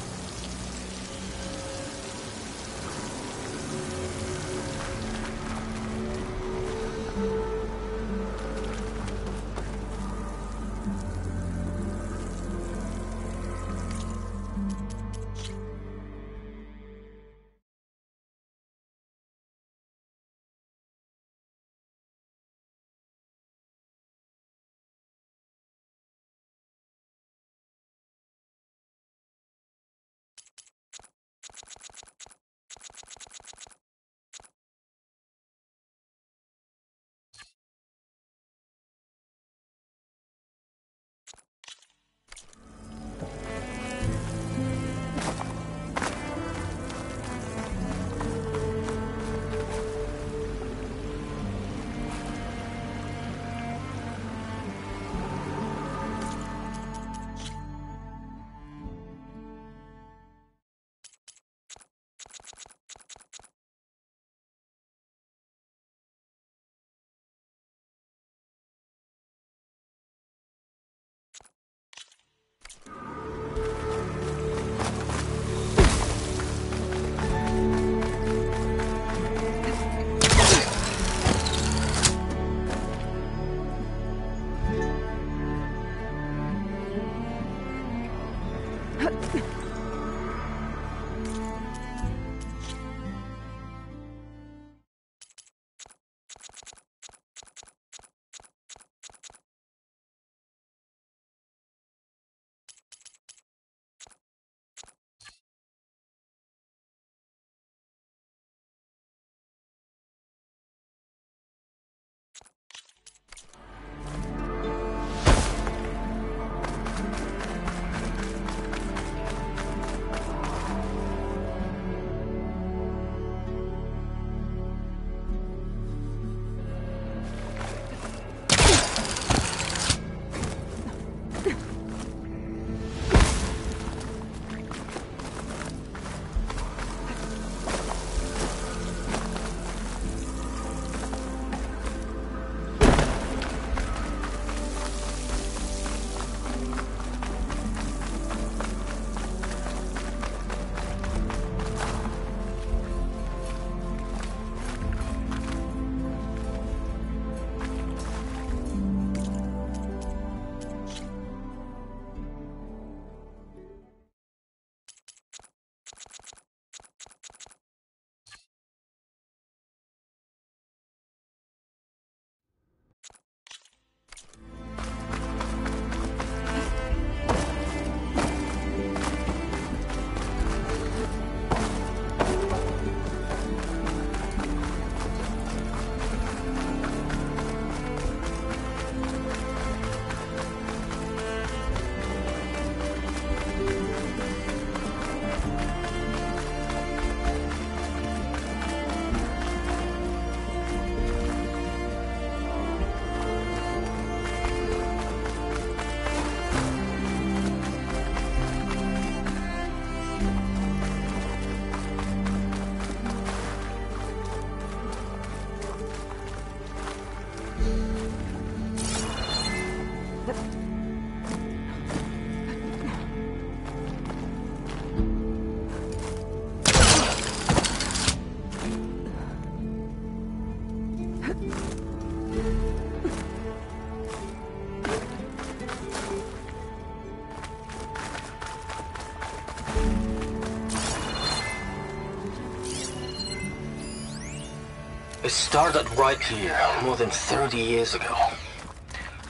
It started right here, more than 30 years ago.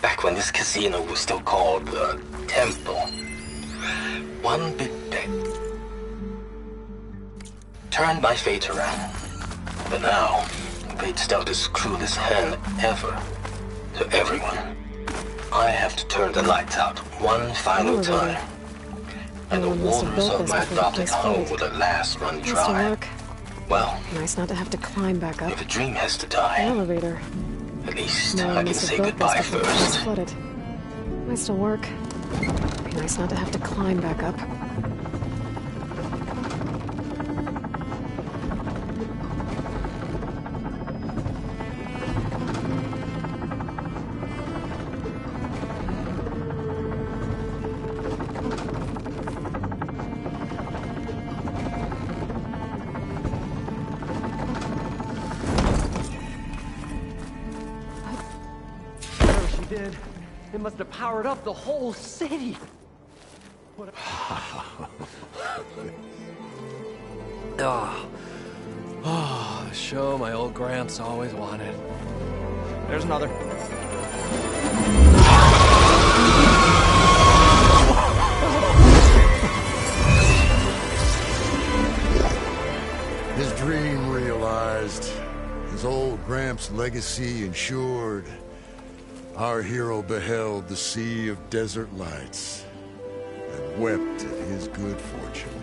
Back when this casino was still called the Temple. One big bet turned my fate around. But now, fate's dealt its cruelest hand ever to everyone. I have to turn the lights out one final time. And the waters of my adopted home will at last run dry. Well, nice not to have to climb back up. If a dream has to die, the elevator. At least I can say goodbye first. Flooded. Might still work. Be nice not to have to climb back up. It must have powered up the whole city. The show my old Gramps always wanted. There's another. His dream realized. His old Gramps' legacy ensured. Our hero beheld the sea of desert lights and wept at his good fortune.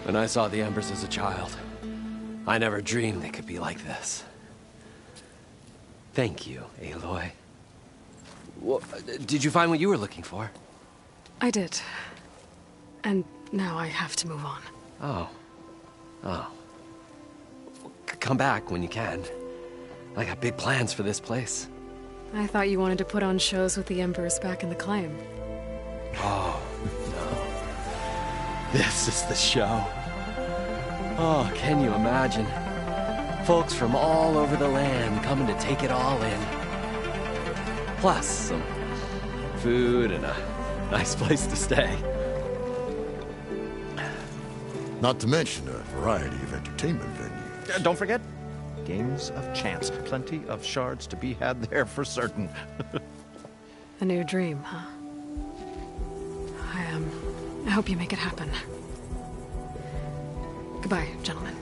When I saw the embers as a child, I never dreamed they could be like this. Thank you, Aloy. Well, did you find what you were looking for? I did. And now I have to move on. Oh. Come back when you can. I got big plans for this place. I thought you wanted to put on shows with the Embers back in the claim. Oh, no. This is the show. Oh, can you imagine? Folks from all over the land coming to take it all in. Plus some food and a nice place to stay. Not to mention a variety of entertainment venues. Don't forget, games of chance. Plenty of shards to be had there for certain. A new dream, huh? I hope you make it happen. Goodbye, gentlemen.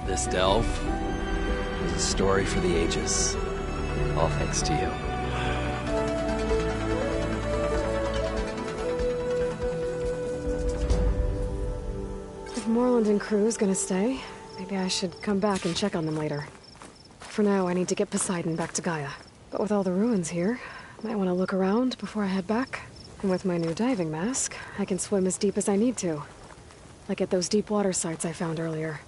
This delve is a story for the ages. All thanks to you. If Moreland and crew's gonna stay, maybe I should come back and check on them later. For now, I need to get Poseidon back to Gaia. But with all the ruins here, I might want to look around before I head back. And with my new diving mask, I can swim as deep as I need to. Like at those deep water sites I found earlier.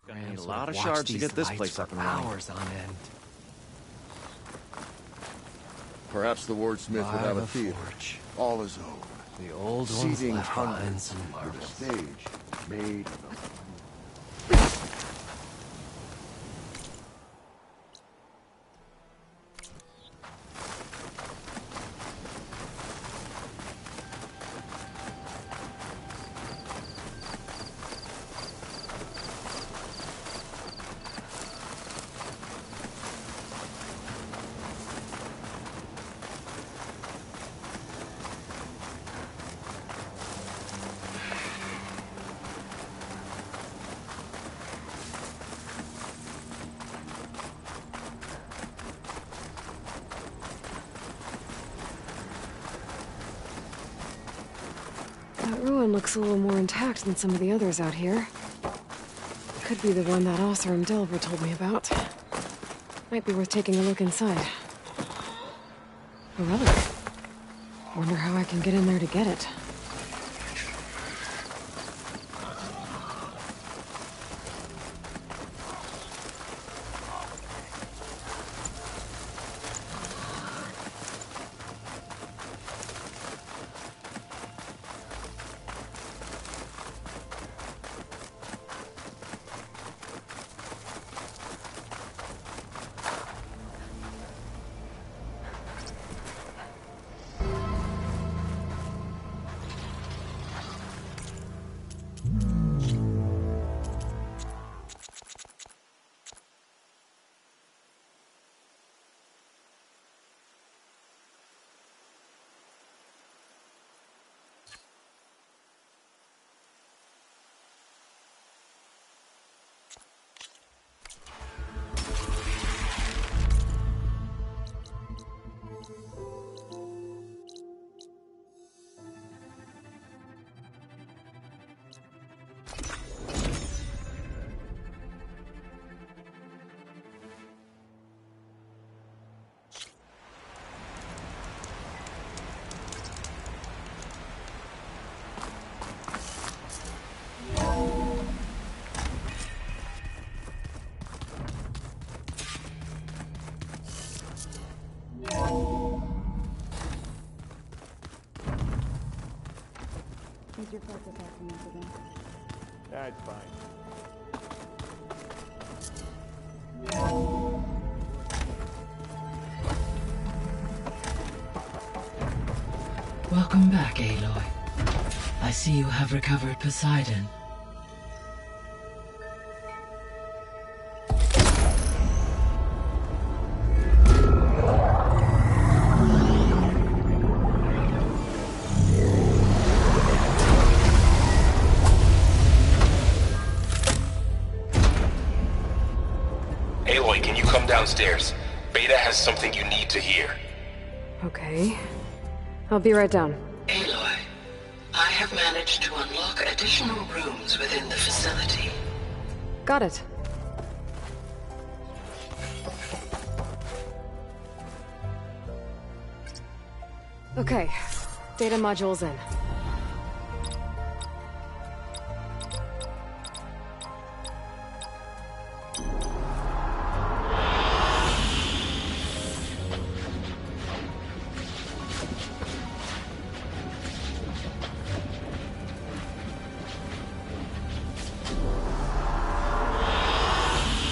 Gonna need have a to lot of watch shards to these get this lights place for up and running. hours on end. Perhaps the wordsmith would By have the a theater, forge. all his own. The old ones Seating left behind hundreds some with a marbles. stage made of That ruin looks a little more intact than some of the others out here. Could be the one that Osram Delver told me about. Might be worth taking a look inside. A relic. Wonder how I can get in there to get it. Need your focus documents again. That's fine. Welcome back, Aloy. I see you have recovered Poseidon. Aloy, can you come downstairs? Beta has something you need to hear. Okay. I'll be right down. Aloy, I have managed to unlock additional rooms within the facility. Got it. Okay. Data module's in.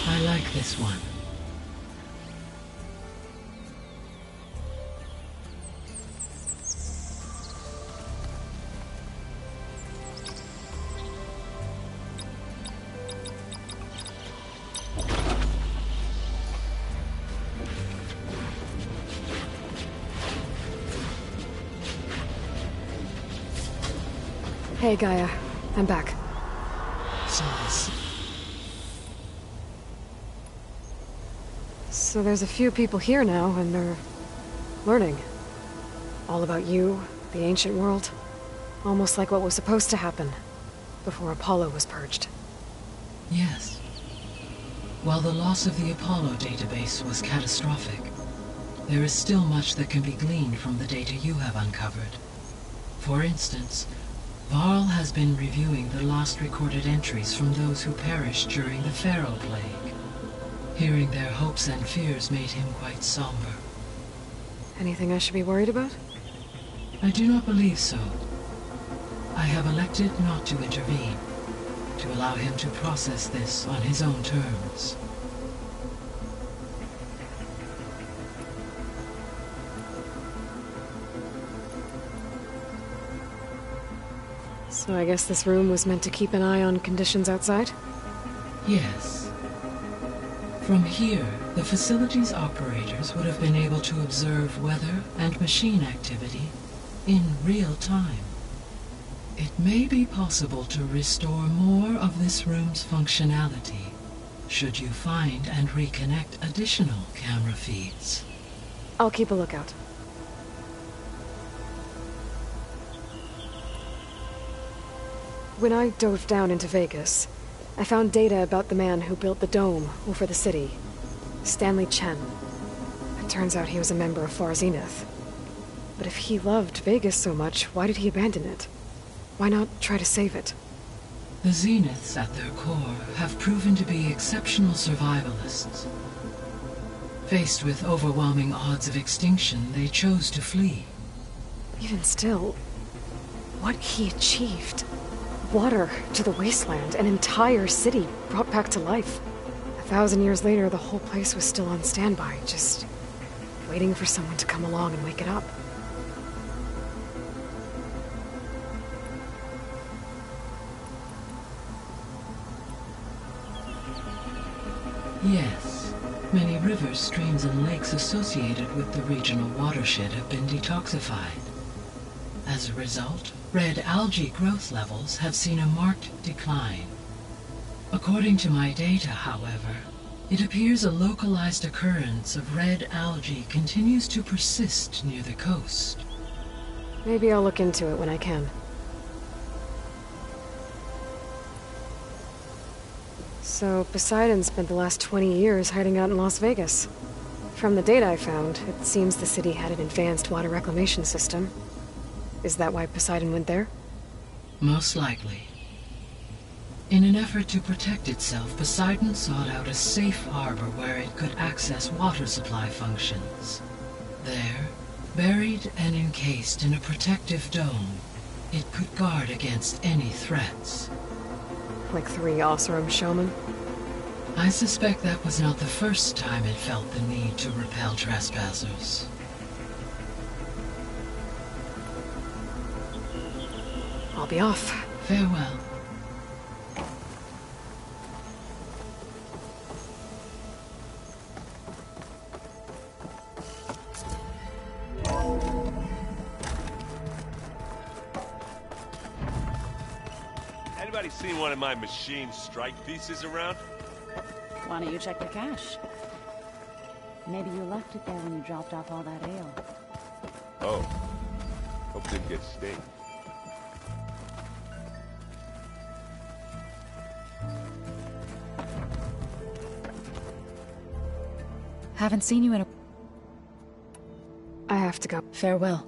I like this one. Hey, Gaia. I'm back. So there's a few people here now, and they're learning. All about you, the ancient world. Almost like what was supposed to happen before Apollo was purged. Yes. While the loss of the Apollo database was catastrophic, there is still much that can be gleaned from the data you have uncovered. For instance, Varl has been reviewing the last recorded entries from those who perished during the Pharaoh Plague. Hearing their hopes and fears made him quite somber. Anything I should be worried about? I do not believe so. I have elected not to intervene, to allow him to process this on his own terms. So I guess this room was meant to keep an eye on conditions outside? Yes. From here, the facility's operators would have been able to observe weather and machine activity in real time. It may be possible to restore more of this room's functionality, should you find and reconnect additional camera feeds. I'll keep a lookout. When I dove down into Vegas, I found data about the man who built the dome over the city, Stanley Chen. It turns out he was a member of Far Zenith. But if he loved Vegas so much, why did he abandon it? Why not try to save it? The Zeniths at their core have proven to be exceptional survivalists. Faced with overwhelming odds of extinction, they chose to flee. Even still, what he achieved. Water to the wasteland, an entire city brought back to life. 1,000 years later, the whole place was still on standby, just waiting for someone to come along and wake it up. Yes. Many rivers, streams, and lakes associated with the regional watershed have been detoxified. As a result, red algae growth levels have seen a marked decline. According to my data, however, it appears a localized occurrence of red algae continues to persist near the coast. Maybe I'll look into it when I can. So, Poseidon spent the last 20 years hiding out in Las Vegas. From the data I found, it seems the city had an advanced water reclamation system. Is that why Poseidon went there? Most likely. In an effort to protect itself, Poseidon sought out a safe harbor where it could access water supply functions. There, buried and encased in a protective dome, it could guard against any threats. Like 3 Oseram showmen? I suspect that was not the first time it felt the need to repel trespassers. I'll be off. Farewell. Anybody seen one of my machine strike pieces around? Why don't you check your cache? Maybe you left it there when you dropped off all that ale. Oh. Hope it didn't get sting. Haven't seen you in a... I have to go. Farewell.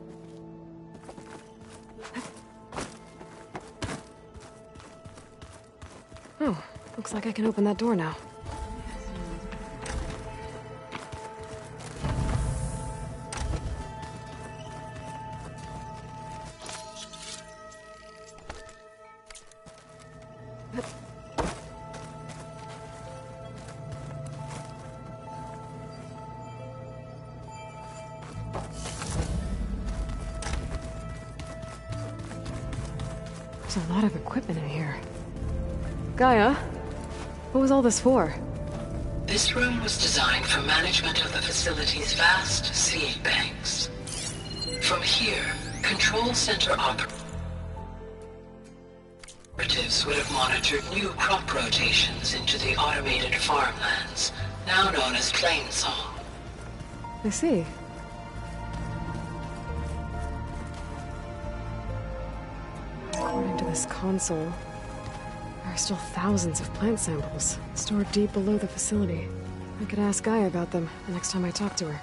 Oh, looks like I can open that door now. There's a lot of equipment in here. Gaia, what was all this for? This room was designed for management of the facility's vast seed banks. From here, Control Center operatives would have monitored new crop rotations into the automated farmlands, now known as Plainsong. I see. According to this console, there are still thousands of plant samples stored deep below the facility. I could ask Gaia about them the next time I talk to her.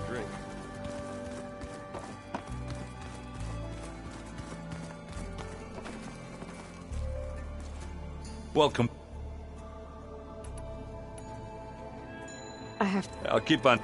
Drink. Welcome. I'll keep on.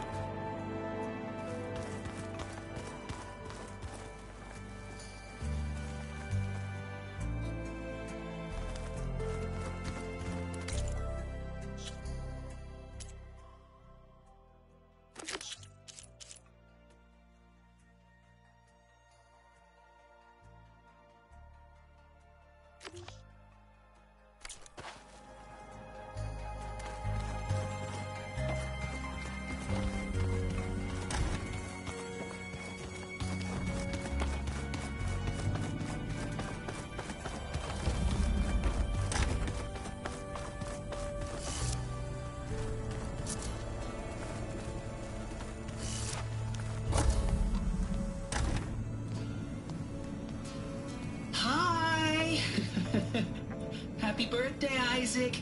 Happy birthday, Isaac.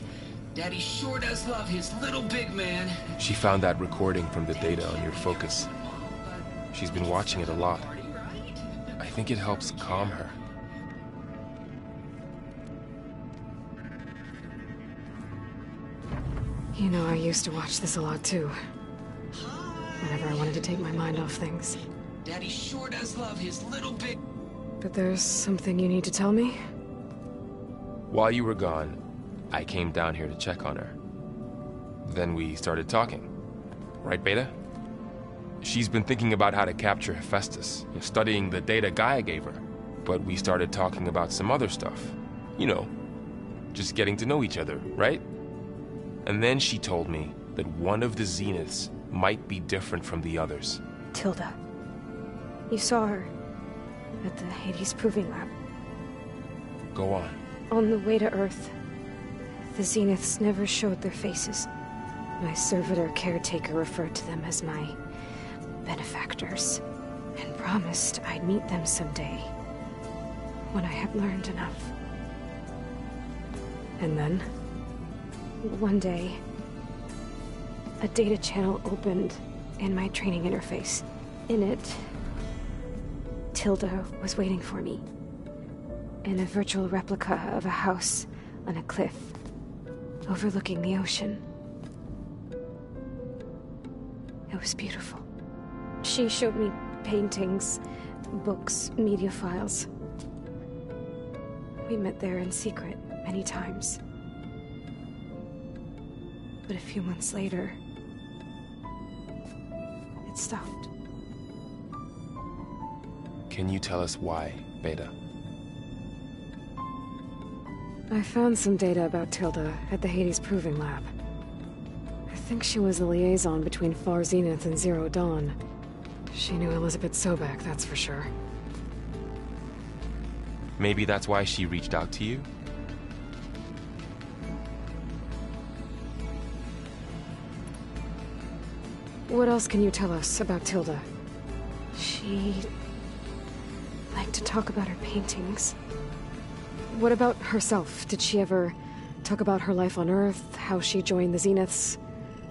Daddy sure does love his little big man. She found that recording from the data on your focus. She's been watching it a lot. I think it helps calm her. You know, I used to watch this a lot too. Whenever I wanted to take my mind off things. Daddy sure does love his little big... But there's something you need to tell me? While you were gone, I came down here to check on her. Then we started talking. Right, Beta? She's been thinking about how to capture Hephaestus, studying the data Gaia gave her. But we started talking about some other stuff. You know, just getting to know each other, right? And then she told me that one of the Zeniths might be different from the others. Tilda. You saw her at the Hades Proving Lab. Go on. On the way to Earth, the Zeniths never showed their faces. My servitor caretaker referred to them as my benefactors, and promised I'd meet them someday, when I had learned enough. And then, one day, a data channel opened in my training interface. In it, Tilda was waiting for me, in a virtual replica of a house on a cliff, overlooking the ocean. It was beautiful. She showed me paintings, books, media files. We met there in secret many times. But a few months later, it stopped. Can you tell us why, Beta? I found some data about Tilda at the Hades Proving Lab. I think she was a liaison between Far Zenith and Zero Dawn. She knew Elizabeth Sobek, that's for sure. Maybe that's why she reached out to you? What else can you tell us about Tilda? She liked to talk about her paintings. What about herself? Did she ever talk about her life on Earth, how she joined the Zeniths,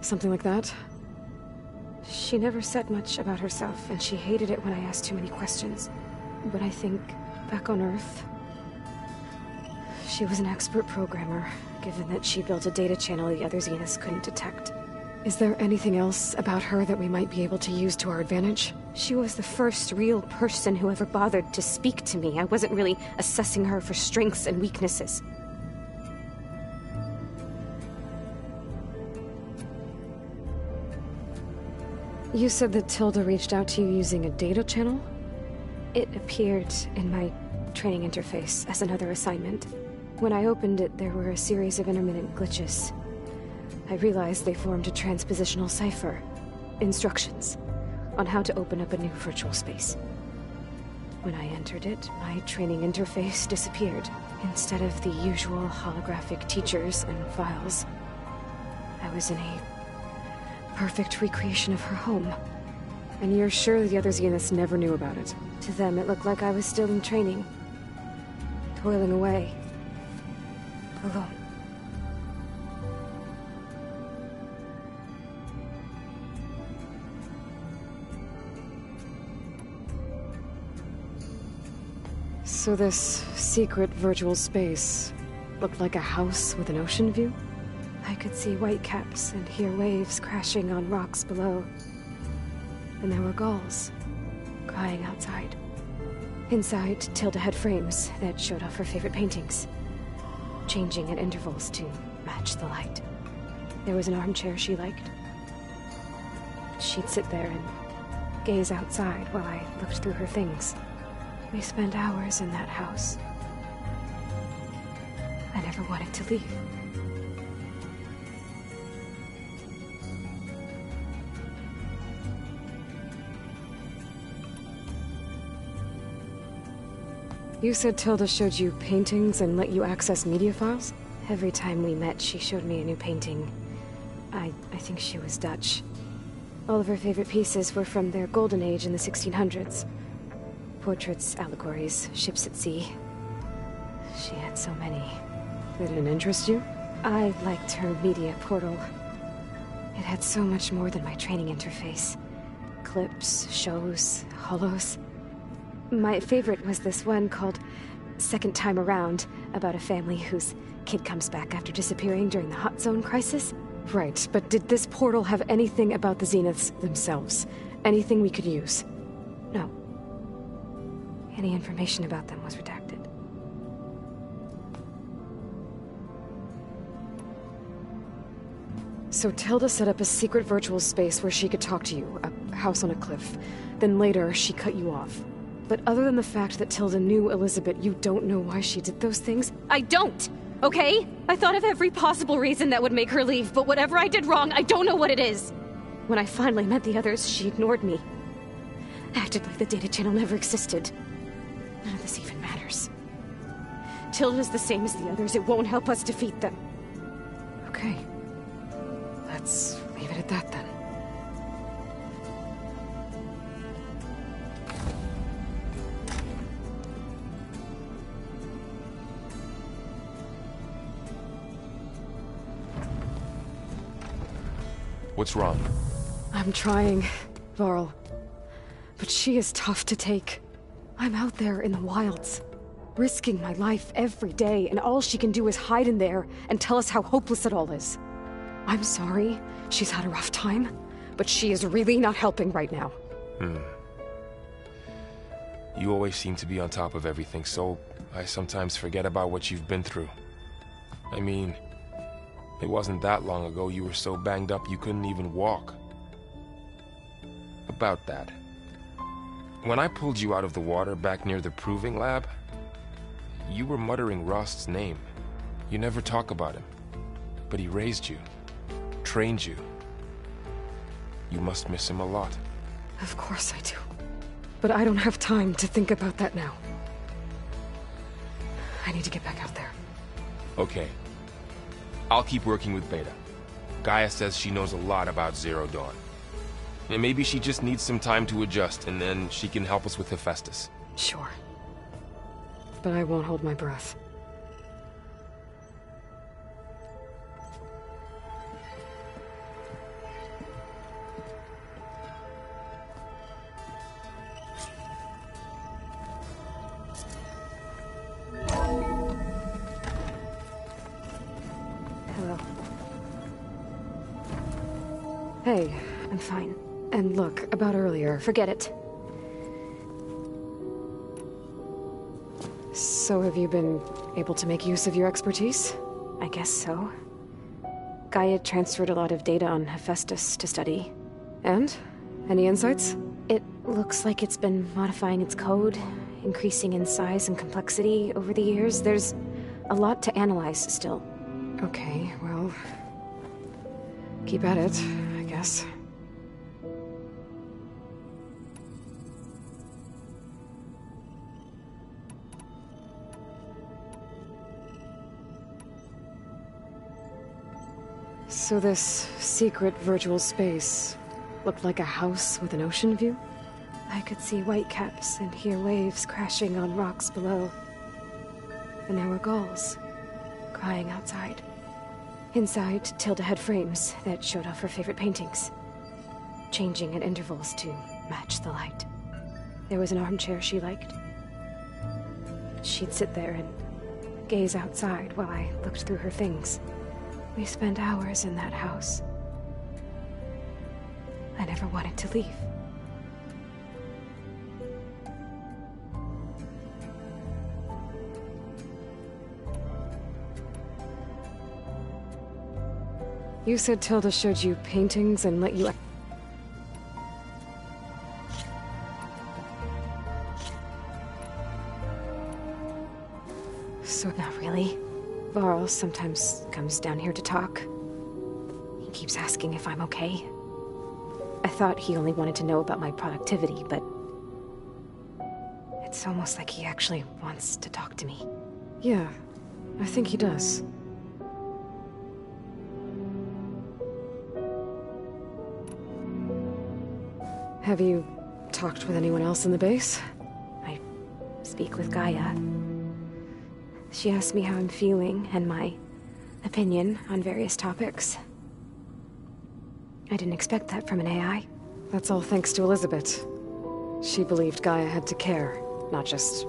something like that? She never said much about herself, and she hated it when I asked too many questions. But I think, back on Earth, she was an expert programmer, given that she built a data channel the other Zeniths couldn't detect. Is there anything else about her that we might be able to use to our advantage? She was the first real person who ever bothered to speak to me. I wasn't really assessing her for strengths and weaknesses. You said that Tilda reached out to you using a data channel? It appeared in my training interface as another assignment. When I opened it, there were a series of intermittent glitches. I realized they formed a transpositional cipher, instructions, on how to open up a new virtual space. When I entered it, my training interface disappeared. Instead of the usual holographic teachers and files, I was in a perfect recreation of her home. And you're sure the other Zeniths never knew about it? To them, it looked like I was still in training, toiling away, alone. So this secret virtual space, looked like a house with an ocean view. I could see whitecaps and hear waves crashing on rocks below. And there were gulls crying outside. Inside, Tilda had frames that showed off her favorite paintings, changing at intervals to match the light. There was an armchair she liked. She'd sit there and gaze outside while I looked through her things. We spent hours in that house. I never wanted to leave. You said Tilda showed you paintings and let you access media files? Every time we met, she showed me a new painting. I think she was Dutch. All of her favorite pieces were from their golden age in the 1600s. Portraits, allegories, ships at sea. She had so many. Did it interest you? I liked her media portal. It had so much more than my training interface. Clips, shows, holos. My favorite was this one called Second Time Around, about a family whose kid comes back after disappearing during the Hot Zone crisis. Right, but did this portal have anything about the Zeniths themselves? Anything we could use? No. Any information about them was redacted. So Tilda set up a secret virtual space where she could talk to you, a house on a cliff. Then later, she cut you off. But other than the fact that Tilda knew Elizabeth, you don't know why she did those things? I don't! Okay? I thought of every possible reason that would make her leave, but whatever I did wrong, I don't know what it is. When I finally met the others, she ignored me. Acted like the data channel never existed. None of this even matters. Tilda's the same as the others. It won't help us defeat them. Okay. Let's leave it at that then. What's wrong? I'm trying, Varl. But she is tough to take. I'm out there in the wilds, risking my life every day, and all she can do is hide in there and tell us how hopeless it all is. I'm sorry, she's had a rough time, but she is really not helping right now. You always seem to be on top of everything, so I sometimes forget about what you've been through. I mean, it wasn't that long ago you were so banged up you couldn't even walk. About that. When I pulled you out of the water back near the proving lab, you were muttering Rost's name. You never talk about him. But he raised you, trained you. You must miss him a lot. Of course I do. But I don't have time to think about that now. I need to get back out there. Okay. I'll keep working with Beta. Gaia says she knows a lot about Zero Dawn. And maybe she just needs some time to adjust, and then she can help us with Hephaestus. Sure. But I won't hold my breath. Hello. Hey. I'm fine. And look, about earlier. Forget it. So have you been able to make use of your expertise? I guess so. Gaia transferred a lot of data on Hephaestus to study. And? Any insights? It looks like it's been modifying its code, increasing in size and complexity over the years. There's a lot to analyze still. Okay, well... keep at it, I guess. So this secret virtual space looked like a house with an ocean view? I could see whitecaps and hear waves crashing on rocks below. And there were gulls crying outside. Inside, Tilda had frames that showed off her favorite paintings, changing at intervals to match the light. There was an armchair she liked. She'd sit there and gaze outside while I looked through her things. We spent hours in that house. I never wanted to leave. You said Tilda showed you paintings and let you... So, not really. Varl sometimes comes down here to talk. He keeps asking if I'm okay. I thought he only wanted to know about my productivity, but... it's almost like he actually wants to talk to me. Yeah, I think he does. Have you talked with anyone else in the base? I speak with Gaia. She asked me how I'm feeling and my opinion on various topics. I didn't expect that from an AI. That's all thanks to Elizabeth. She believed Gaia had to care, not just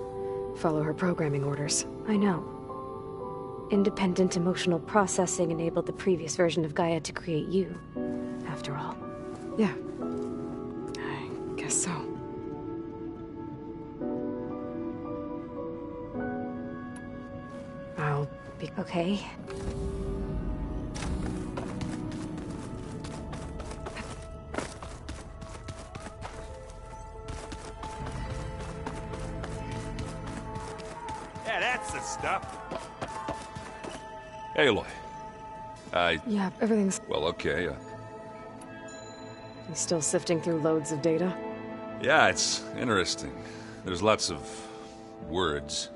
follow her programming orders. I know. Independent emotional processing enabled the previous version of Gaia to create you, after all. Yeah. I guess so. I'll be okay. Yeah, that's the stuff. Hey, Aloy. Yeah, everything's... Well, okay. He's still sifting through loads of data? Yeah, it's interesting. There's lots of words.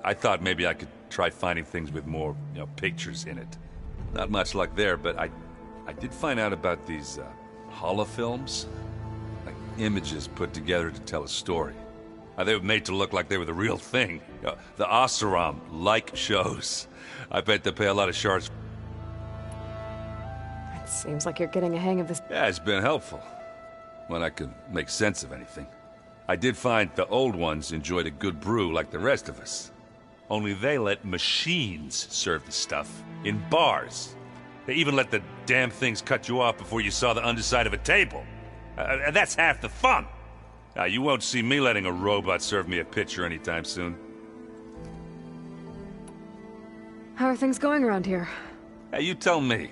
I thought maybe I could try finding things with more, pictures in it. Not much luck there, but I did find out about these holofilms. Like images put together to tell a story. They were made to look like they were the real thing. The Oseram-like shows. I bet they pay a lot of shards. It seems like you're getting a hang of this. Yeah, it's been helpful. When I could make sense of anything. I did find the old ones enjoyed a good brew like the rest of us. Only they let machines serve the stuff in bars. They even let the damn things cut you off before you saw the underside of a table. And that's half the fun. You won't see me letting a robot serve me a pitcher anytime soon. How are things going around here? Hey, you tell me.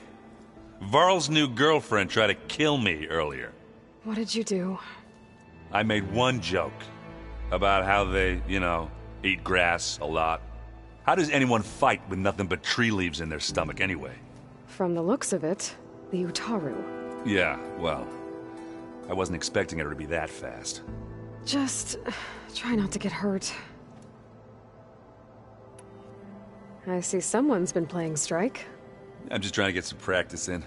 Varl's new girlfriend tried to kill me earlier. What did you do? I made one joke about how they, eat grass a lot. How does anyone fight with nothing but tree leaves in their stomach anyway? From the looks of it, the Utaru. Yeah, well, I wasn't expecting her to be that fast. Just try not to get hurt. I see someone's been playing Strike. I'm just trying to get some practice in.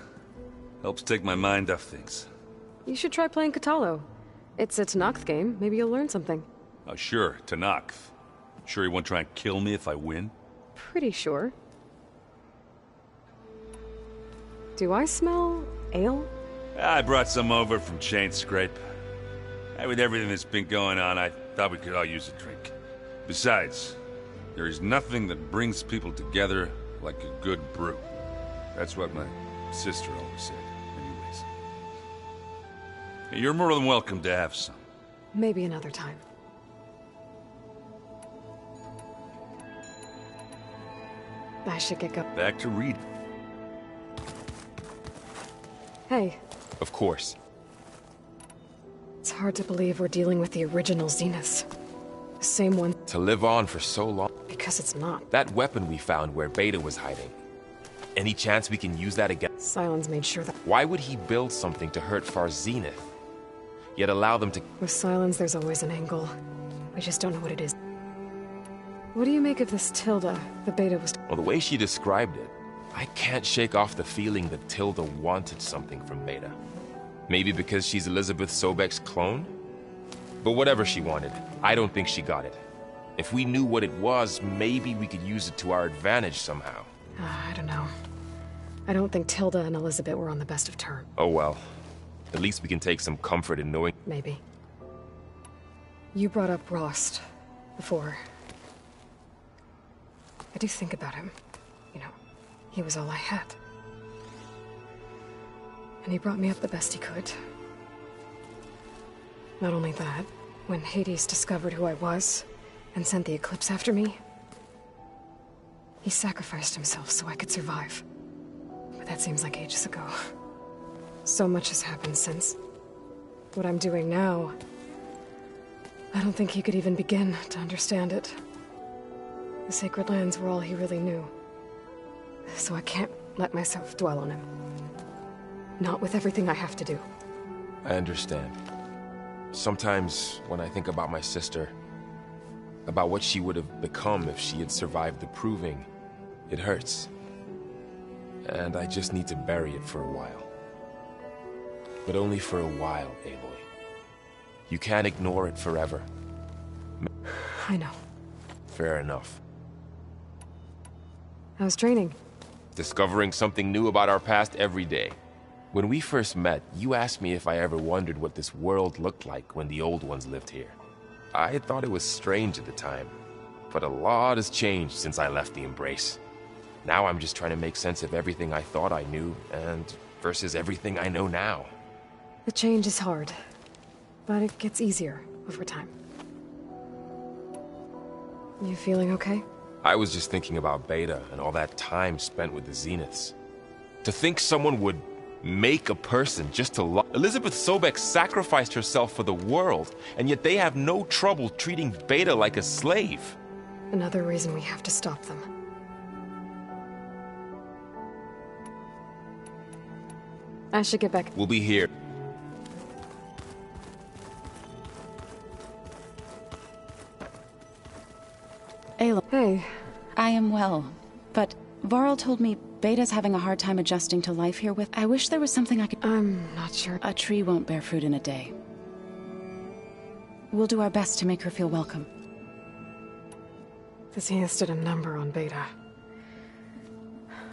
Helps take my mind off things. You should try playing Katalo. It's a Tenakth game. Maybe you'll learn something. Oh, sure, Tenakth. Sure he won't try and kill me if I win? Pretty sure. Do I smell ale? I brought some over from Chain Scrape. With everything that's been going on, I thought we could all use a drink. Besides, there is nothing that brings people together like a good brew. That's what my sister always said. Anyways. You're more than welcome to have some. Maybe another time. I should get going. Back to reading. Hey. Of course. It's hard to believe we're dealing with the original Zeniths. The same one. To live on for so long. Because it's not. That weapon we found where Beta was hiding. Any chance we can use that again? Sylens made sure that... Why would he build something to hurt Far's Zenith? Yet allow them to... With Sylens, there's always an angle. We just don't know what it is. What do you make of this Tilda, the Beta was... Well, the way she described it, I can't shake off the feeling that Tilda wanted something from Beta. Maybe because she's Elizabeth Sobek's clone? But whatever she wanted, I don't think she got it. If we knew what it was, maybe we could use it to our advantage somehow. I don't know. I don't think Tilda and Elizabeth were on the best of terms. Oh well. At least we can take some comfort in knowing... Maybe. You brought up Rost before. I do think about him. You know, he was all I had. And he brought me up the best he could. Not only that, when Hades discovered who I was and sent the Eclipse after me, he sacrificed himself so I could survive. But that seems like ages ago. So much has happened since. What I'm doing now, I don't think he could even begin to understand it. The Sacred Lands were all he really knew. So I can't let myself dwell on him. Not with everything I have to do. I understand. Sometimes, when I think about my sister, about what she would have become if she had survived the Proving, it hurts. And I just need to bury it for a while. But only for a while, Aloy. You can't ignore it forever. I know. Fair enough. How's training? Discovering something new about our past every day. When we first met, you asked me if I ever wondered what this world looked like when the old ones lived here. I had thought it was strange at the time, but a lot has changed since I left the Embrace. Now I'm just trying to make sense of everything I thought I knew, and versus everything I know now. The change is hard, but it gets easier over time. You feeling okay? I was just thinking about Beta and all that time spent with the Zeniths. To think someone would make a person just to love. Elizabeth Sobek sacrificed herself for the world, and yet they have no trouble treating Beta like a slave. Another reason we have to stop them. I should get back. We'll be here. Aloy. Hey. I am well, but Varl told me Beta's having a hard time adjusting to life here with... I wish there was something I could... I'm not sure. A tree won't bear fruit in a day. We'll do our best to make her feel welcome. The Zeniths did a number on Beta.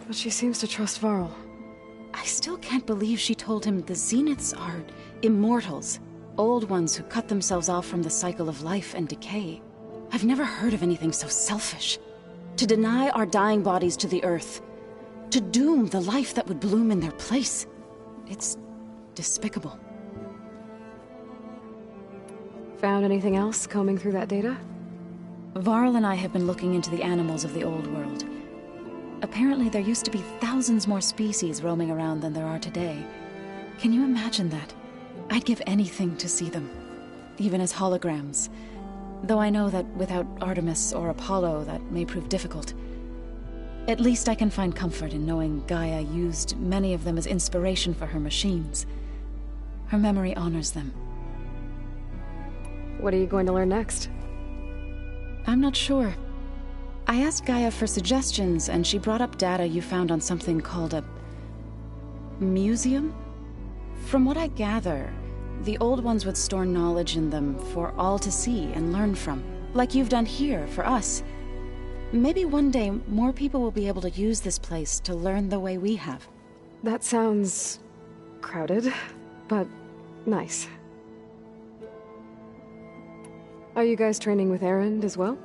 But she seems to trust Varl. I still can't believe she told him the Zeniths are immortals. Old ones who cut themselves off from the cycle of life and decay. I've never heard of anything so selfish. To deny our dying bodies to the earth. To doom the life that would bloom in their place. It's despicable. Found anything else combing through that data? Varl and I have been looking into the animals of the old world. Apparently there used to be thousands more species roaming around than there are today. Can you imagine that? I'd give anything to see them. Even as holograms. Though I know that without Artemis or Apollo, that may prove difficult. At least I can find comfort in knowing Gaia used many of them as inspiration for her machines. Her memory honors them. What are you going to learn next? I'm not sure. I asked Gaia for suggestions, and she brought up data you found on something called a... museum? From what I gather, the old ones would store knowledge in them for all to see and learn from, like you've done here for us. Maybe one day more people will be able to use this place to learn the way we have. That sounds... crowded, but nice. Are you guys training with Erend as well?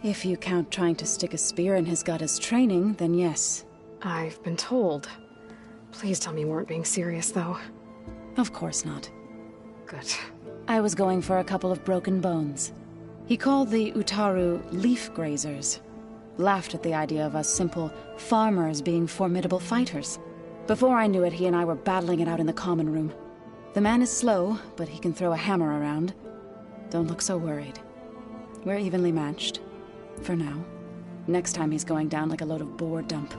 If you count trying to stick a spear in his gut as training, then yes. I've been told. Please tell me you weren't being serious, though. Of course not. Good. I was going for a couple of broken bones. He called the Utaru leaf grazers. Laughed at the idea of us simple farmers being formidable fighters. Before I knew it, he and I were battling it out in the common room. The man is slow, but he can throw a hammer around. Don't look so worried. We're evenly matched. For now. Next time he's going down like a load of boar dump.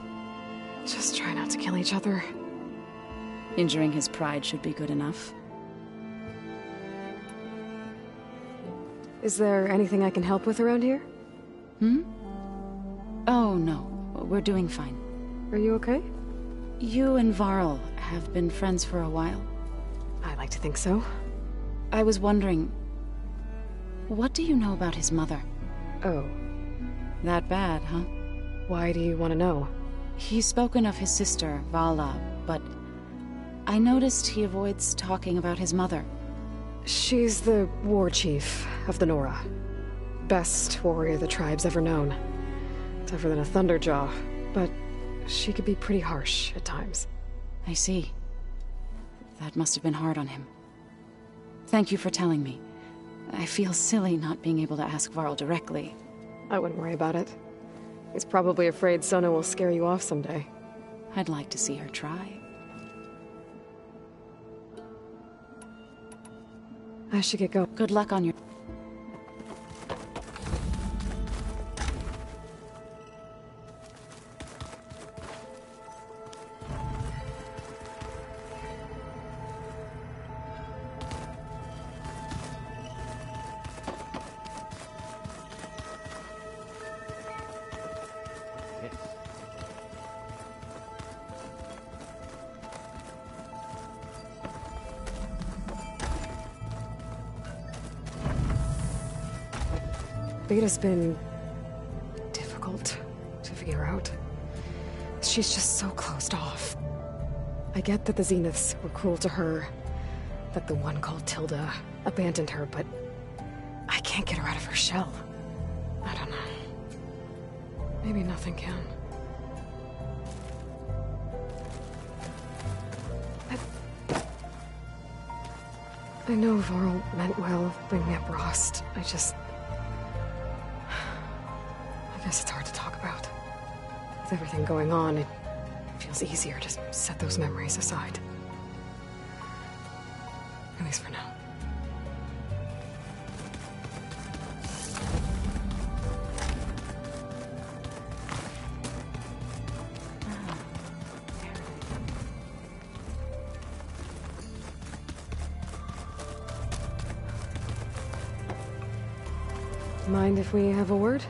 Just try not to kill each other. Injuring his pride should be good enough. Is there anything I can help with around here? Oh, no. We're doing fine. Are you okay? You and Varl have been friends for a while. I like to think so. I was wondering... what do you know about his mother? Oh. That bad, huh? Why do you want to know? He's spoken of his sister, Vala, but... I noticed he avoids talking about his mother. She's the war chief of the Nora. Best warrior the tribe's ever known. tougher than a Thunderjaw, but she could be pretty harsh at times. I see. That must have been hard on him. Thank you for telling me. I feel silly not being able to ask Varl directly. I wouldn't worry about it. He's probably afraid Sona will scare you off someday. I'd like to see her try. I should get going. Good luck on your... Beta's been difficult to figure out. She's just so closed off. I get that the Zeniths were cruel to her, that the one called Tilda abandoned her, but I can't get her out of her shell. I don't know. Maybe nothing can. I know Varl meant well bringing up Rost. I guess it's hard to talk about. With everything going on, it feels easier to set those memories aside. At least for now. Mind if we have a word?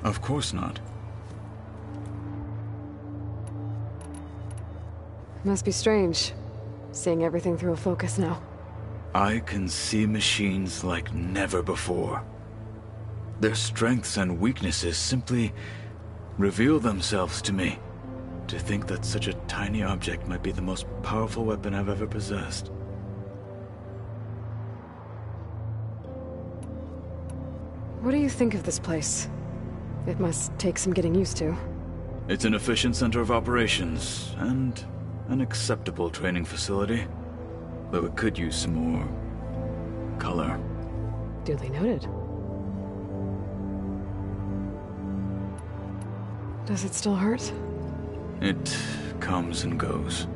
Of course not. Must be strange, seeing everything through a focus now. I can see machines like never before. Their strengths and weaknesses simply reveal themselves to me. To think that such a tiny object might be the most powerful weapon I've ever possessed. What do you think of this place? It must take some getting used to. It's an efficient center of operations, and an acceptable training facility. Though it could use some more... color. Duly noted. Does it still hurt? It comes and goes.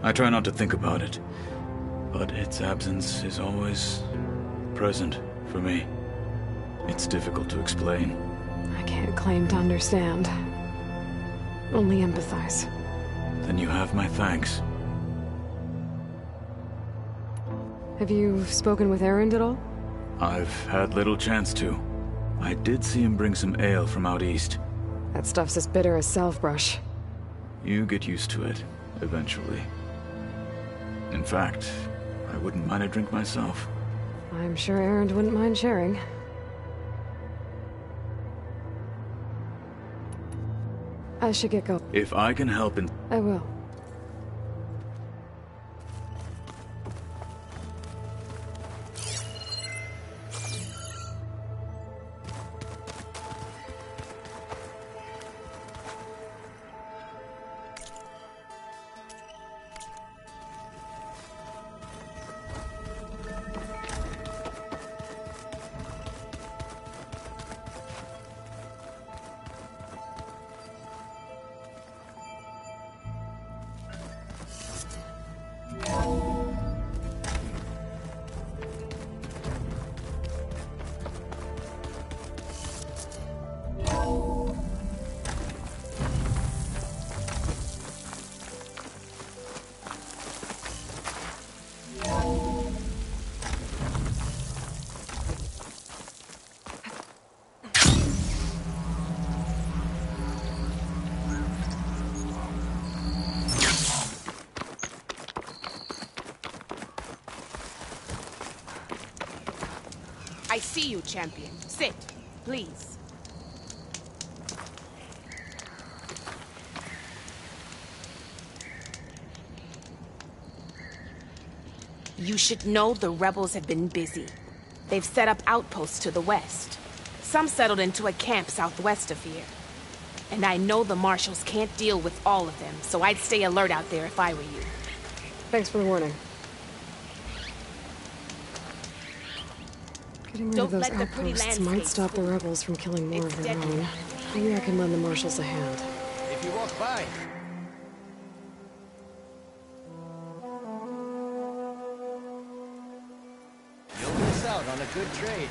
I try not to think about it, but its absence is always present for me. It's difficult to explain. I can't claim to understand. Only empathize. Then you have my thanks. Have you spoken with Erend at all? I've had little chance to. I did see him bring some ale from out east. That stuff's as bitter as salve-brush. You get used to it, eventually. In fact, I wouldn't mind a drink myself. I'm sure Erend wouldn't mind sharing. I should get going. If I can help in... I will. I see you, champion. Sit, please. You should know the rebels have been busy. They've set up outposts to the west. Some settled into a camp southwest of here. And I know the marshals can't deal with all of them, so I'd stay alert out there if I were you. Thanks for the warning. Getting rid of those outposts might stop the rebels from killing more of their own. Maybe I can lend the marshals a hand. If you walk by... you'll miss out on a good trade.